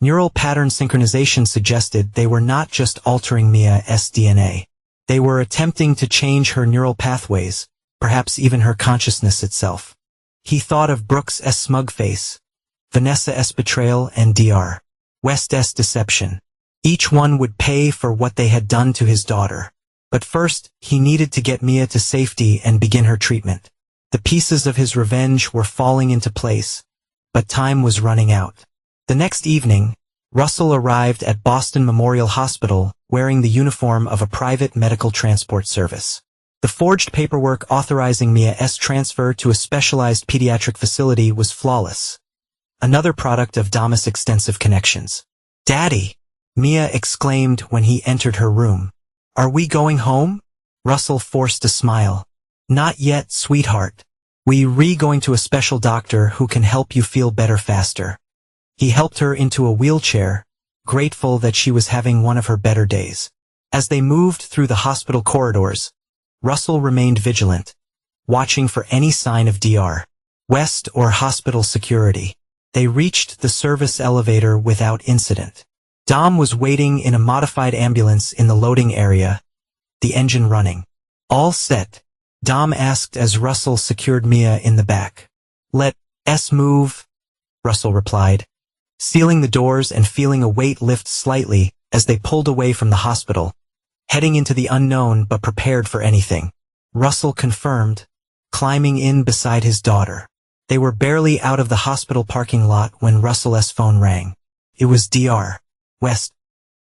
Neural pattern synchronization suggested they were not just altering Mia's DNA. They were attempting to change her neural pathways, perhaps even her consciousness itself. He thought of Brooks' smug face, Vanessa's betrayal, and Dr. West's deception. Each one would pay for what they had done to his daughter. But first, he needed to get Mia to safety and begin her treatment. The pieces of his revenge were falling into place, but time was running out. The next evening, Russell arrived at Boston Memorial Hospital wearing the uniform of a private medical transport service. The forged paperwork authorizing Mia's transfer to a specialized pediatric facility was flawless. Another product of Dom's extensive connections. Daddy! Mia exclaimed when he entered her room. Are we going home? Russell forced a smile. Not yet, sweetheart. We're going to a special doctor who can help you feel better faster. He helped her into a wheelchair, grateful that she was having one of her better days. As they moved through the hospital corridors, Russell remained vigilant, watching for any sign of Dr. West or hospital security. They reached the service elevator without incident. Dom was waiting in a modified ambulance in the loading area, the engine running. All set, Dom asked as Russell secured Mia in the back. Let's move, Russell replied. sealing the doors and feeling a weight lift slightly as they pulled away from the hospital, heading into the unknown but prepared for anything. Russell confirmed, climbing in beside his daughter. They were barely out of the hospital parking lot when Russell's phone rang. It was Dr. West.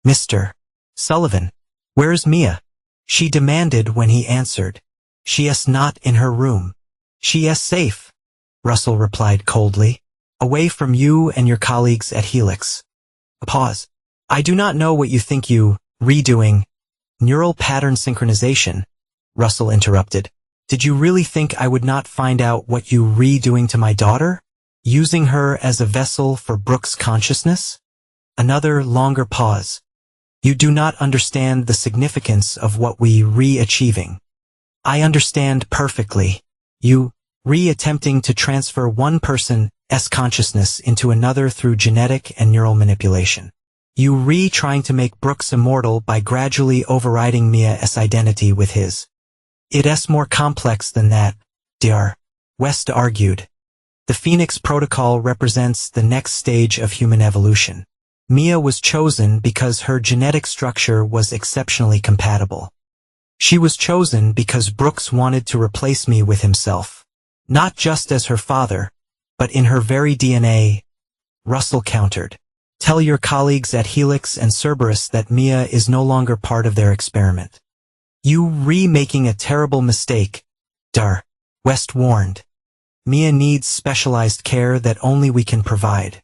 Mr. Sullivan, where's Mia? She demanded when he answered. She is not in her room. She is safe, Russell replied coldly. Away from you and your colleagues at Helix. A pause. I do not know what you think you redoing neural pattern synchronization, Russell interrupted. Did you really think I would not find out what you redoing to my daughter? Using her as a vessel for Brooke's consciousness? Another longer pause. You do not understand the significance of what we re-achieving. I understand perfectly. You re-attempting to transfer one person's consciousness into another through genetic and neural manipulation. You re-trying to make Brooks immortal by gradually overriding Mia's identity with his. It is more complex than that, Dr. West argued. The Phoenix Protocol represents the next stage of human evolution. Mia was chosen because her genetic structure was exceptionally compatible. She was chosen because Brooks wanted to replace me with himself. Not just as her father, but in her very DNA, Russell countered. Tell your colleagues at Helix and Cerberus that Mia is no longer part of their experiment. You re-making a terrible mistake, Dr. West warned. Mia needs specialized care that only we can provide.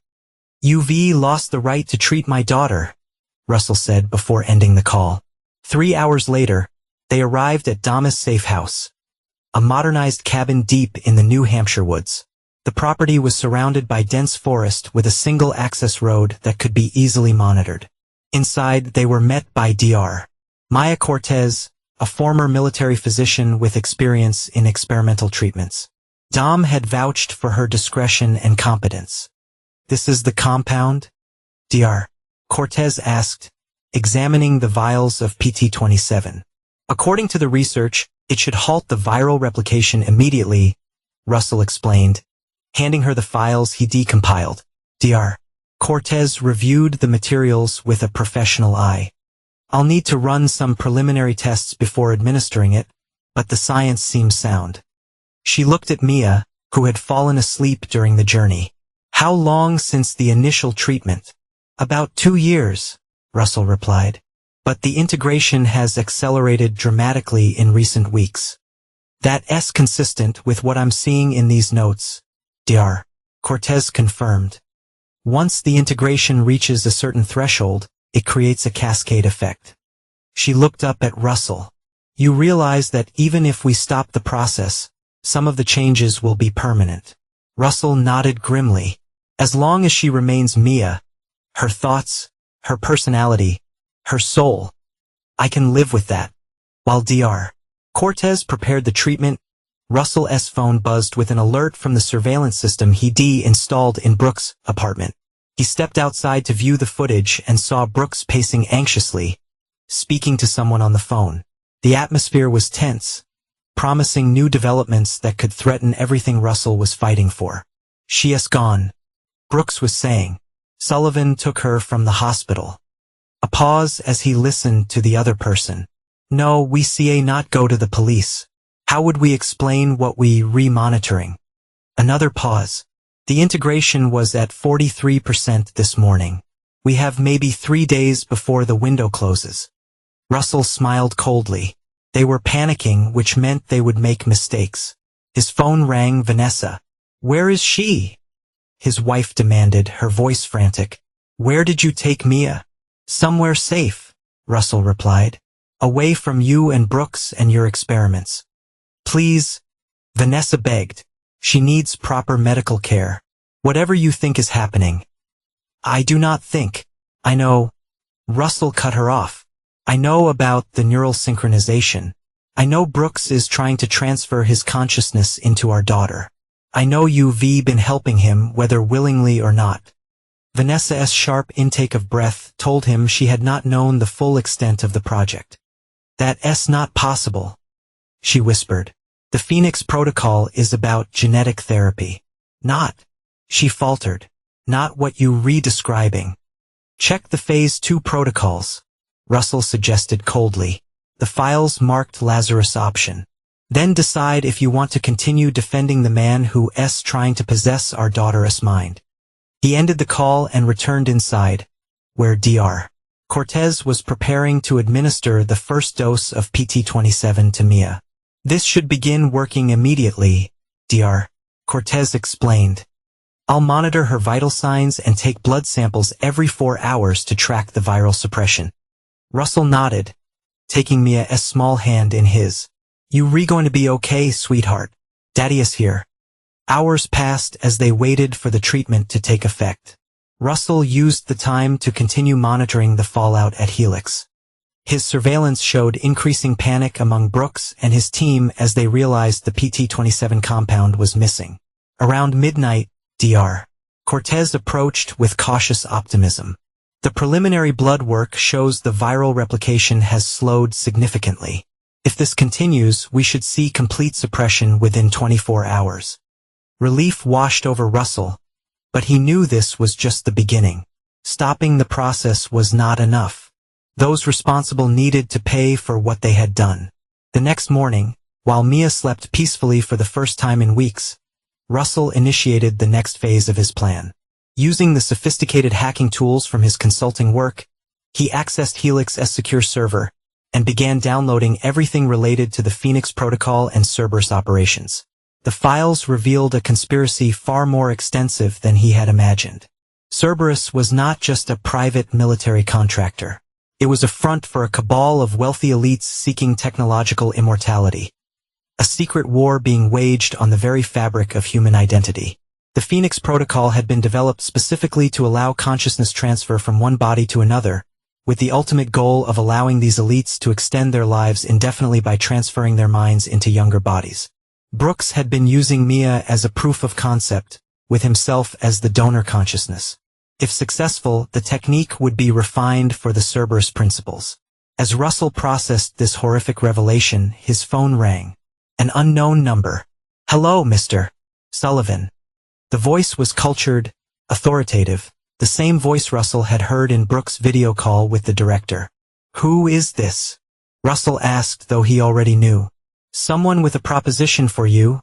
UV lost the right to treat my daughter, Russell said before ending the call. 3 hours later, they arrived at Dama's safe house, a modernized cabin deep in the New Hampshire woods. The property was surrounded by dense forest with a single access road that could be easily monitored. Inside, they were met by Dr. Maya Cortez, a former military physician with experience in experimental treatments. Dom had vouched for her discretion and competence. This is the compound? Dr. Cortez asked, examining the vials of PT-27. According to the research, it should halt the viral replication immediately, Russell explained, handing her the files he decompiled. Dr. Cortez reviewed the materials with a professional eye. I'll need to run some preliminary tests before administering it, but the science seems sound. She looked at Mia, who had fallen asleep during the journey. How long since the initial treatment? About 2 years, Russell replied. But the integration has accelerated dramatically in recent weeks. That's consistent with what I'm seeing in these notes, Dr. Cortez confirmed. Once the integration reaches a certain threshold, it creates a cascade effect. She looked up at Russell. You realize that even if we stop the process, some of the changes will be permanent. Russell nodded grimly. As long as she remains Mia, her thoughts, her personality, her soul, I can live with that. While Dr. Cortez prepared the treatment, Russell's phone buzzed with an alert from the surveillance system he installed in Brooks' apartment. He stepped outside to view the footage and saw Brooks pacing anxiously, speaking to someone on the phone. The atmosphere was tense, promising new developments that could threaten everything Russell was fighting for. She is gone, Brooks was saying. Sullivan took her from the hospital. A pause as he listened to the other person. No, we ca not go to the police. How would we explain what we re-monitoring? Another pause. The integration was at 43% this morning. We have maybe 3 days before the window closes. Russell smiled coldly. They were panicking, which meant they would make mistakes. His phone rang. Vanessa. Where is she? His wife demanded, her voice frantic. Where did you take Mia? Somewhere safe, Russell replied. Away from you and Brooks and your experiments. Please, Vanessa begged. She needs proper medical care. Whatever you think is happening. I do not think. I know. Russell cut her off. I know about the neural synchronization. I know Brooks is trying to transfer his consciousness into our daughter. I know you've been helping him whether willingly or not. Vanessa's sharp intake of breath told him she had not known the full extent of the project. That's not possible, she whispered. The Phoenix Protocol is about genetic therapy. Not, she faltered. not what you re-describing. Check the Phase 2 protocols, Russell suggested coldly. The files marked Lazarus option. Then decide if you want to continue defending the man who's trying to possess our daughter's mind. He ended the call and returned inside, where Dr. Cortez was preparing to administer the first dose of PT-27 to Mia. This should begin working immediately, Dr. Cortez explained. I'll monitor her vital signs and take blood samples every 4 hours to track the viral suppression. Russell nodded, taking Mia's small hand in his. You going to be okay, sweetheart? Daddy is here. Hours passed as they waited for the treatment to take effect. Russell used the time to continue monitoring the fallout at Helix. His surveillance showed increasing panic among Brooks and his team as they realized the PT-27 compound was missing. Around midnight, Dr. Cortez approached with cautious optimism. The preliminary blood work shows the viral replication has slowed significantly. If this continues, we should see complete suppression within 24 hours. Relief washed over Russell, but he knew this was just the beginning. Stopping the process was not enough. Those responsible needed to pay for what they had done. The next morning, while Mia slept peacefully for the first time in weeks, Russell initiated the next phase of his plan. Using the sophisticated hacking tools from his consulting work, he accessed Helix's secure server and began downloading everything related to the Phoenix Protocol and Cerberus operations. The files revealed a conspiracy far more extensive than he had imagined. Cerberus was not just a private military contractor. It was a front for a cabal of wealthy elites seeking technological immortality. A secret war being waged on the very fabric of human identity. The Phoenix Protocol had been developed specifically to allow consciousness transfer from one body to another, with the ultimate goal of allowing these elites to extend their lives indefinitely by transferring their minds into younger bodies. Brooks had been using Mia as a proof of concept, with himself as the donor consciousness. If successful, the technique would be refined for the Cerberus principles. As Russell processed this horrific revelation, his phone rang. An unknown number. Hello, Mr. Sullivan. The voice was cultured, authoritative, the same voice Russell had heard in Brooks' video call with the director. Who is this? Russell asked, though he already knew. Someone with a proposition for you,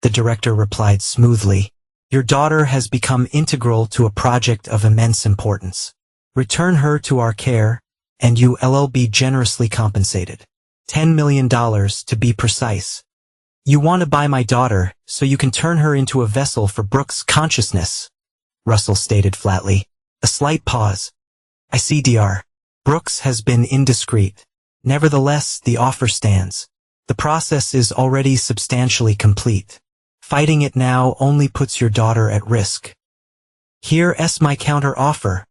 the director replied smoothly. Your daughter has become integral to a project of immense importance. Return her to our care, and you'll be generously compensated. $10 million to be precise. You want to buy my daughter, so you can turn her into a vessel for Brooks' consciousness, Russell stated flatly. A slight pause. I see, Dr. Brooks has been indiscreet. Nevertheless, the offer stands. The process is already substantially complete. Fighting it now only puts your daughter at risk. Here's my counter-offer,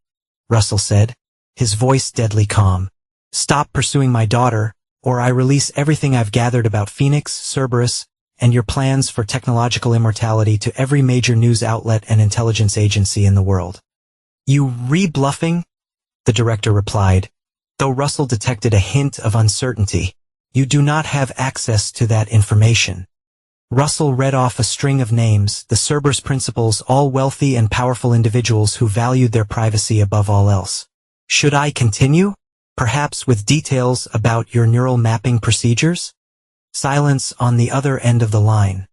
Russell said, his voice deadly calm. Stop pursuing my daughter, or I release everything I've gathered about Phoenix, Cerberus, and your plans for technological immortality to every major news outlet and intelligence agency in the world. You re-bluffing? The director replied, though Russell detected a hint of uncertainty. You do not have access to that information. Russell read off a string of names, the Cerberus principals, all wealthy and powerful individuals who valued their privacy above all else. Should I continue? Perhaps with details about your neural mapping procedures? Silence on the other end of the line.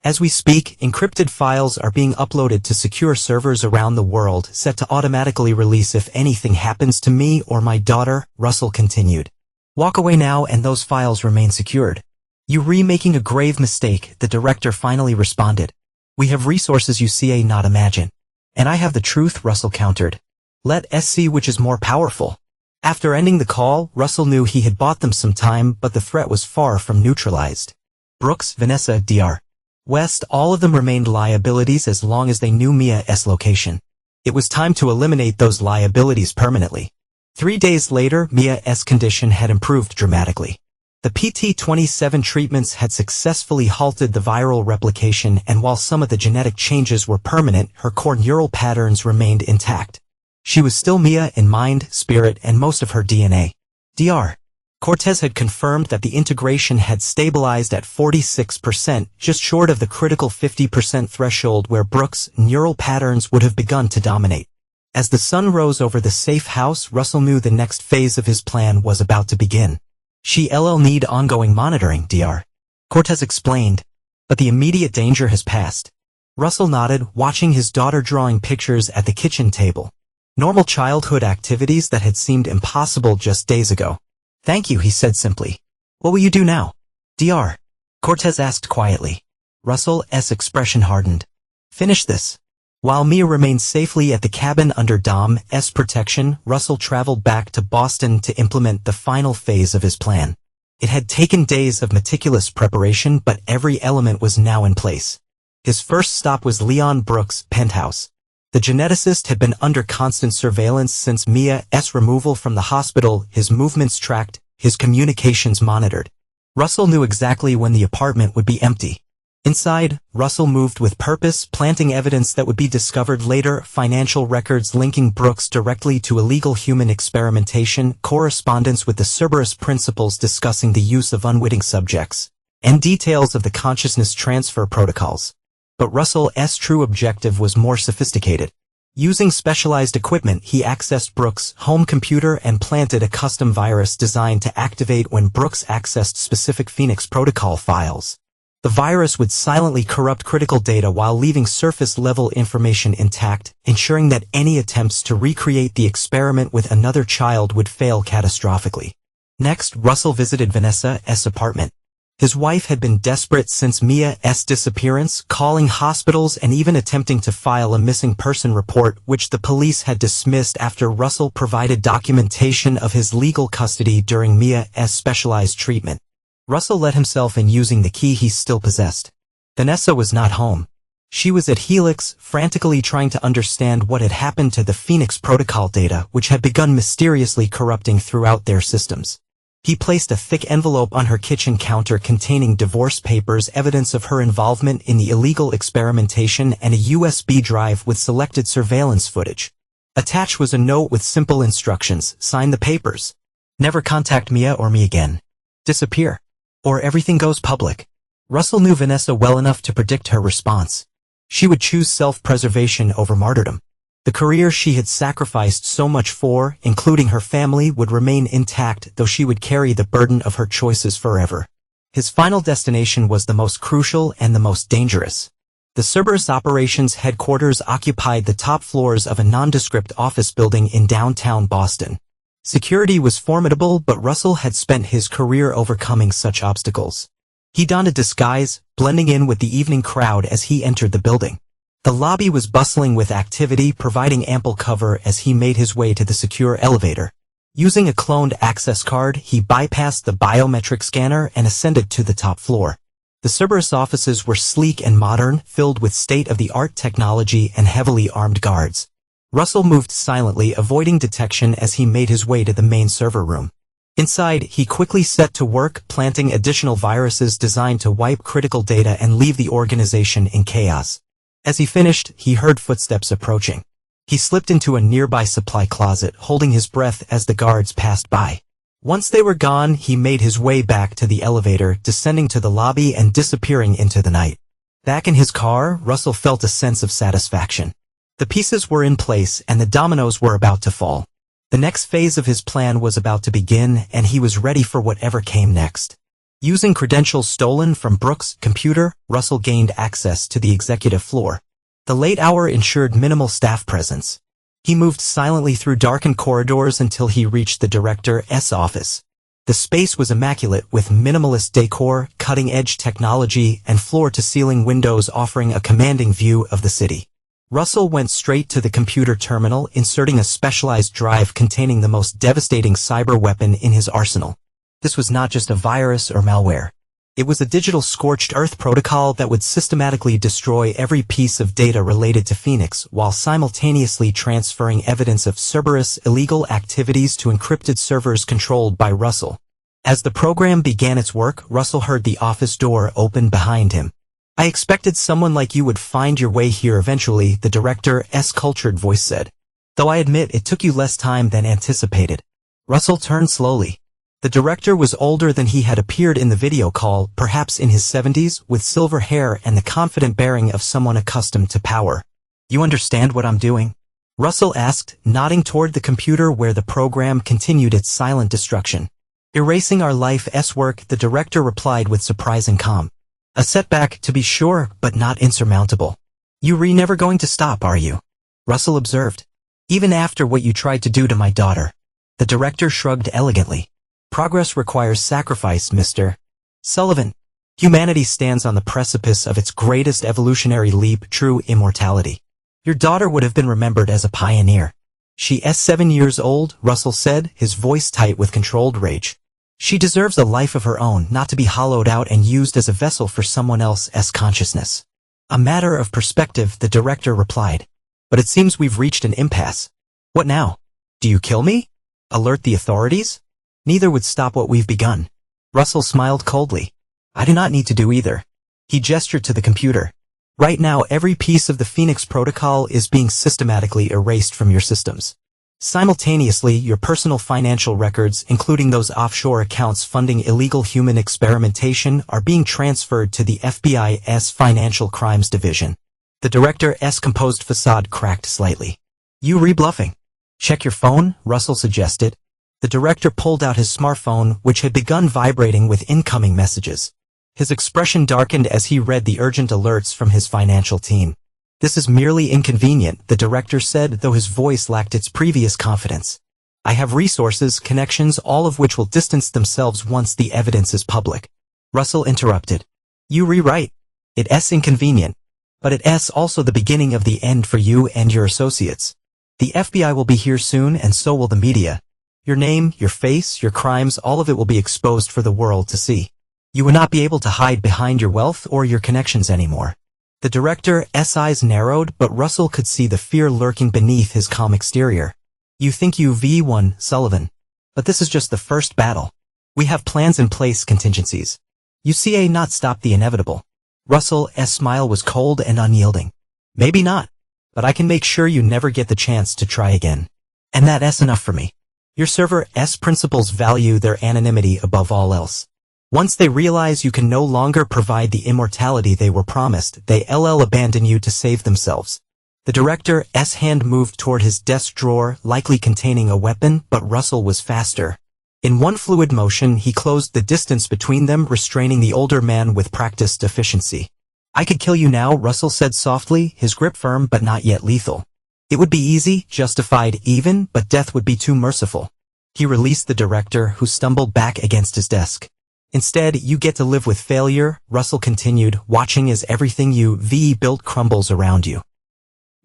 As we speak, encrypted files are being uploaded to secure servers around the world, set to automatically release if anything happens to me or my daughter, Russell continued. Walk away now and those files remain secured. You making a grave mistake, the director finally responded. We have resources you not imagine. And I have the truth, Russell countered. Let us see which is more powerful. After ending the call, Russell knew he had bought them some time, but the threat was far from neutralized. Brooks, Vanessa, Dr. West, all of them remained liabilities as long as they knew Mia's location. It was time to eliminate those liabilities permanently. 3 days later, Mia's condition had improved dramatically. The PT-27 treatments had successfully halted the viral replication, and while some of the genetic changes were permanent, her core neural patterns remained intact. She was still Mia in mind, spirit, and most of her DNA. Dr. Cortez had confirmed that the integration had stabilized at 46%, just short of the critical 50% threshold where Brooks' neural patterns would have begun to dominate. As the sun rose over the safe house, Russell knew the next phase of his plan was about to begin. She'll need ongoing monitoring, Dr. Cortez explained, but the immediate danger has passed. Russell nodded, watching his daughter drawing pictures at the kitchen table. Normal childhood activities that had seemed impossible just days ago. Thank you, he said simply. What will you do now? Dr. Cortez asked quietly. Russell's expression hardened. Finish this. While Mia remained safely at the cabin under Dom's protection, Russell traveled back to Boston to implement the final phase of his plan. It had taken days of meticulous preparation, but every element was now in place. His first stop was Leon Brooks' penthouse. The geneticist had been under constant surveillance since Mia's removal from the hospital, his movements tracked, his communications monitored. Russell knew exactly when the apartment would be empty. Inside, Russell moved with purpose, planting evidence that would be discovered later, financial records linking Brooks directly to illegal human experimentation, correspondence with the Cerberus principles discussing the use of unwitting subjects, and details of the consciousness transfer protocols. But Russell's true objective was more sophisticated. Using specialized equipment, he accessed Brooks' home computer and planted a custom virus designed to activate when Brooks accessed specific Phoenix protocol files. The virus would silently corrupt critical data while leaving surface-level information intact, ensuring that any attempts to recreate the experiment with another child would fail catastrophically. Next, Russell visited Vanessa's apartment. His wife had been desperate since Mia's disappearance, calling hospitals and even attempting to file a missing person report, which the police had dismissed after Russell provided documentation of his legal custody during Mia's specialized treatment. Russell let himself in using the key he still possessed. Vanessa was not home. She was at Helix, frantically trying to understand what had happened to the Phoenix protocol data, which had begun mysteriously corrupting throughout their systems. He placed a thick envelope on her kitchen counter containing divorce papers, evidence of her involvement in the illegal experimentation, and a USB drive with selected surveillance footage. Attached was a note with simple instructions: sign the papers. Never contact Mia or me again. Disappear. Or everything goes public. Russell knew Vanessa well enough to predict her response. She would choose self-preservation over martyrdom. The career she had sacrificed so much for, including her family, would remain intact, though she would carry the burden of her choices forever. His final destination was the most crucial and the most dangerous. The Cerberus operations headquarters occupied the top floors of a nondescript office building in downtown Boston. Security was formidable, but Russell had spent his career overcoming such obstacles. He donned a disguise, blending in with the evening crowd as he entered the building. The lobby was bustling with activity, providing ample cover as he made his way to the secure elevator. Using a cloned access card, he bypassed the biometric scanner and ascended to the top floor. The Cerberus offices were sleek and modern, filled with state-of-the-art technology and heavily armed guards. Russell moved silently, avoiding detection as he made his way to the main server room. Inside, he quickly set to work, planting additional viruses designed to wipe critical data and leave the organization in chaos. As he finished, he heard footsteps approaching. He slipped into a nearby supply closet, holding his breath as the guards passed by. Once they were gone, he made his way back to the elevator, descending to the lobby and disappearing into the night. Back in his car, Russell felt a sense of satisfaction. The pieces were in place and the dominoes were about to fall. The next phase of his plan was about to begin, and he was ready for whatever came next. Using credentials stolen from Brooks' computer, Russell gained access to the executive floor. The late hour ensured minimal staff presence. He moved silently through darkened corridors until he reached the director's office. The space was immaculate, with minimalist decor, cutting-edge technology, and floor-to-ceiling windows offering a commanding view of the city. Russell went straight to the computer terminal, inserting a specialized drive containing the most devastating cyber weapon in his arsenal. This was not just a virus or malware. It was a digital scorched earth protocol that would systematically destroy every piece of data related to Phoenix while simultaneously transferring evidence of Cerberus illegal activities to encrypted servers controlled by Russell. As the program began its work, Russell heard the office door open behind him. "I expected someone like you would find your way here eventually," the director's cultured voice said. "Though I admit it took you less time than anticipated." Russell turned slowly. The director was older than he had appeared in the video call, perhaps in his 70s, with silver hair and the confident bearing of someone accustomed to power. "You understand what I'm doing?" Russell asked, nodding toward the computer where the program continued its silent destruction. "Erasing our life's work," the director replied with surprising calm. "A setback, to be sure, but not insurmountable." "You're never going to stop, are you?" Russell observed. "Even after what you tried to do to my daughter." The director shrugged elegantly. "Progress requires sacrifice, Mr. Sullivan. Humanity stands on the precipice of its greatest evolutionary leap, true immortality. Your daughter would have been remembered as a pioneer." "She's 7 years old," Russell said, his voice tight with controlled rage. "She deserves a life of her own, not to be hollowed out and used as a vessel for someone else's consciousness." "A matter of perspective," the director replied. "But it seems we've reached an impasse. What now? Do you kill me? Alert the authorities? Neither would stop what we've begun." Russell smiled coldly. "I do not need to do either." He gestured to the computer. "Right now, every piece of the Phoenix Protocol is being systematically erased from your systems. Simultaneously, your personal financial records, including those offshore accounts funding illegal human experimentation, are being transferred to the FBI's Financial Crimes Division." The director's composed facade cracked slightly. "You bluffing?" "Check your phone," Russell suggested. The director pulled out his smartphone, which had begun vibrating with incoming messages. His expression darkened as he read the urgent alerts from his financial team. "This is merely inconvenient," the director said, though his voice lacked its previous confidence. "I have resources, connections, all of which will distance themselves once the evidence is public." Russell interrupted. "You rewrite. It's inconvenient. But it's also the beginning of the end for you and your associates. The FBI will be here soon, and so will the media. Your name, your face, your crimes, all of it will be exposed for the world to see. You will not be able to hide behind your wealth or your connections anymore." The director's eyes narrowed, but Russell could see the fear lurking beneath his calm exterior. "You think you've won, Sullivan. But this is just the first battle. We have plans in place, contingencies. You see, not stop the inevitable." Russell's smile was cold and unyielding. "Maybe not. But I can make sure you never get the chance to try again. And that's enough for me." Your server's principals value their anonymity above all else. Once they realize you can no longer provide the immortality they were promised, they'll abandon you to save themselves. The director's hand moved toward his desk drawer, likely containing a weapon, but Russell was faster. In one fluid motion, he closed the distance between them, restraining the older man with practiced efficiency. "I could kill you now," Russell said softly, his grip firm but not yet lethal. "It would be easy, justified even, but death would be too merciful." He released the director, who stumbled back against his desk. "Instead, you get to live with failure," Russell continued, watching as everything you've built crumbles around you.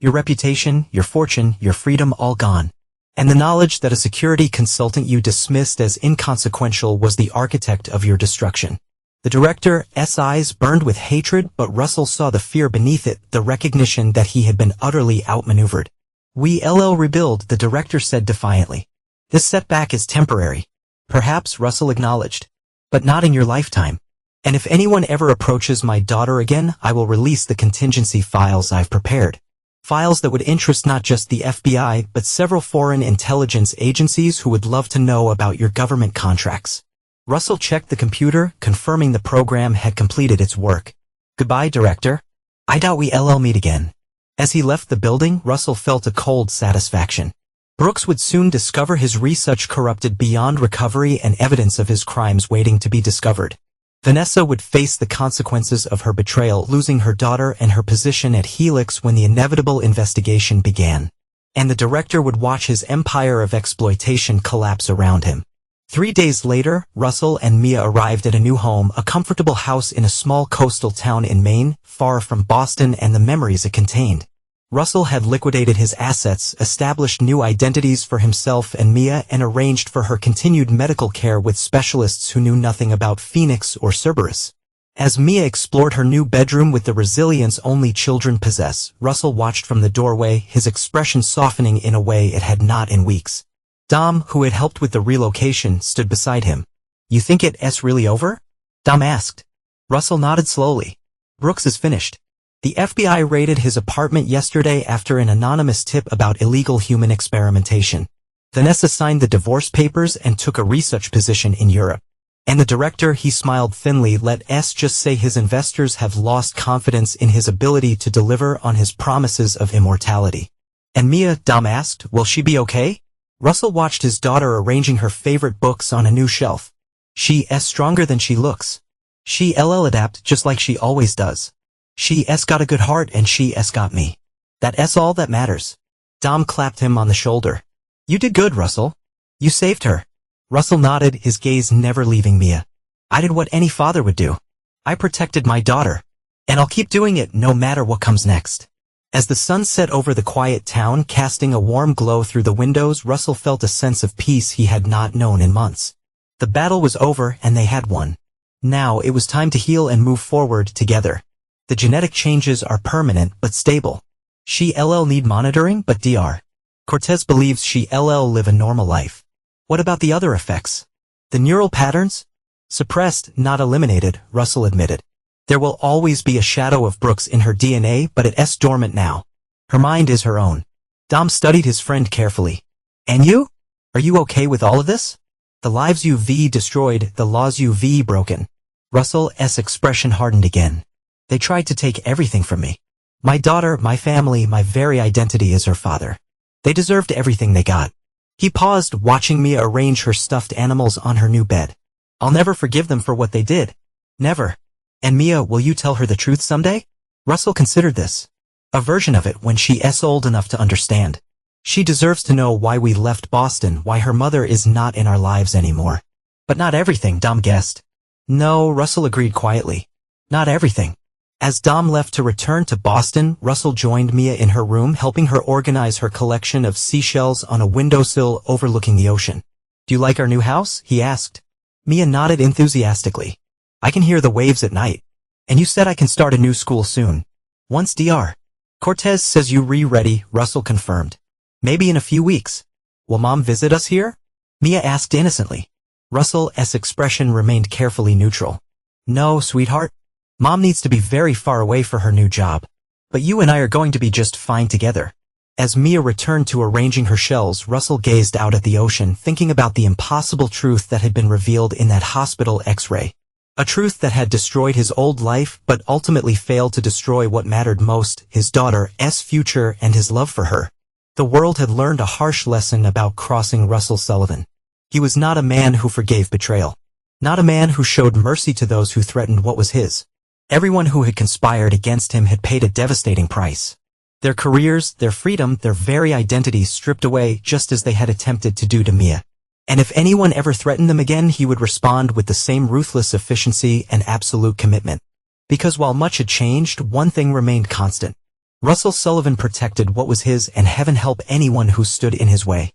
Your reputation, your fortune, your freedom all gone. And the knowledge that a security consultant you dismissed as inconsequential was the architect of your destruction. The director's eyes burned with hatred, but Russell saw the fear beneath it, the recognition that he had been utterly outmaneuvered. "We'll rebuild," the director said defiantly. "This setback is temporary." "Perhaps," Russell acknowledged. "But not in your lifetime. And if anyone ever approaches my daughter again, I will release the contingency files I've prepared. Files that would interest not just the FBI, but several foreign intelligence agencies who would love to know about your government contracts." Russell checked the computer, confirming the program had completed its work. "Goodbye, Director. I doubt we'll meet again." As he left the building, Russell felt a cold satisfaction. Brooks would soon discover his research corrupted beyond recovery and evidence of his crimes waiting to be discovered. Vanessa would face the consequences of her betrayal, losing her daughter and her position at Helix when the inevitable investigation began. And the director would watch his empire of exploitation collapse around him. 3 days later, Russell and Mia arrived at a new home, a comfortable house in a small coastal town in Maine, far from Boston and the memories it contained. Russell had liquidated his assets, established new identities for himself and Mia, and arranged for her continued medical care with specialists who knew nothing about Phoenix or Cerberus. As Mia explored her new bedroom with the resilience only children possess, Russell watched from the doorway, his expression softening in a way it had not in weeks. Dom, who had helped with the relocation, stood beside him. "You think it's really over?" Dom asked. Russell nodded slowly. "Brooks is finished. The FBI raided his apartment yesterday after an anonymous tip about illegal human experimentation. Vanessa signed the divorce papers and took a research position in Europe. And the director, he smiled thinly, let's just say his investors have lost confidence in his ability to deliver on his promises of immortality. And Mia, Dom asked, will she be okay? Russell watched his daughter arranging her favorite books on a new shelf. She's stronger than she looks. She'll adapt just like she always does. She's got a good heart and she's got me. That's all that matters. Dom clapped him on the shoulder. You did good, Russell. You saved her. Russell nodded, his gaze never leaving Mia. I did what any father would do. I protected my daughter. And I'll keep doing it no matter what comes next. As the sun set over the quiet town, casting a warm glow through the windows, Russell felt a sense of peace he had not known in months. The battle was over and they had won. Now it was time to heal and move forward together. The genetic changes are permanent but stable. She'll need monitoring, but Dr. Cortez believes she'll live a normal life. What about the other effects? The neural patterns? Suppressed, not eliminated, Russell admitted. There will always be a shadow of Brooks in her DNA, but it's dormant now. Her mind is her own. Dom studied his friend carefully. And you? Are you okay with all of this? The lives you've destroyed, the laws you've broken. Russell's expression hardened again. They tried to take everything from me. My daughter, my family, my very identity as her father. They deserved everything they got. He paused, watching Mia arrange her stuffed animals on her new bed. I'll never forgive them for what they did. Never. And Mia, will you tell her the truth someday? Russell considered this. A version of it when she's old enough to understand. She deserves to know why we left Boston, why her mother is not in our lives anymore. But not everything, Dom guessed. No, Russell agreed quietly. Not everything. As Dom left to return to Boston, Russell joined Mia in her room, helping her organize her collection of seashells on a windowsill overlooking the ocean. Do you like our new house? He asked. Mia nodded enthusiastically. I can hear the waves at night. And you said I can start a new school soon. Once Dr. Cortez says you're ready, Russell confirmed. Maybe in a few weeks. Will Mom visit us here? Mia asked innocently. Russell's expression remained carefully neutral. No, sweetheart. Mom needs to be very far away for her new job. But you and I are going to be just fine together. As Mia returned to arranging her shells, Russell gazed out at the ocean, thinking about the impossible truth that had been revealed in that hospital X-ray. A truth that had destroyed his old life, but ultimately failed to destroy what mattered most, his daughter's future and his love for her. The world had learned a harsh lesson about crossing Russell Sullivan. He was not a man who forgave betrayal. Not a man who showed mercy to those who threatened what was his. Everyone who had conspired against him had paid a devastating price. Their careers, their freedom, their very identities stripped away just as they had attempted to do to Mia. And if anyone ever threatened them again, he would respond with the same ruthless efficiency and absolute commitment. Because while much had changed, one thing remained constant. Russell Sullivan protected what was his, and heaven help anyone who stood in his way.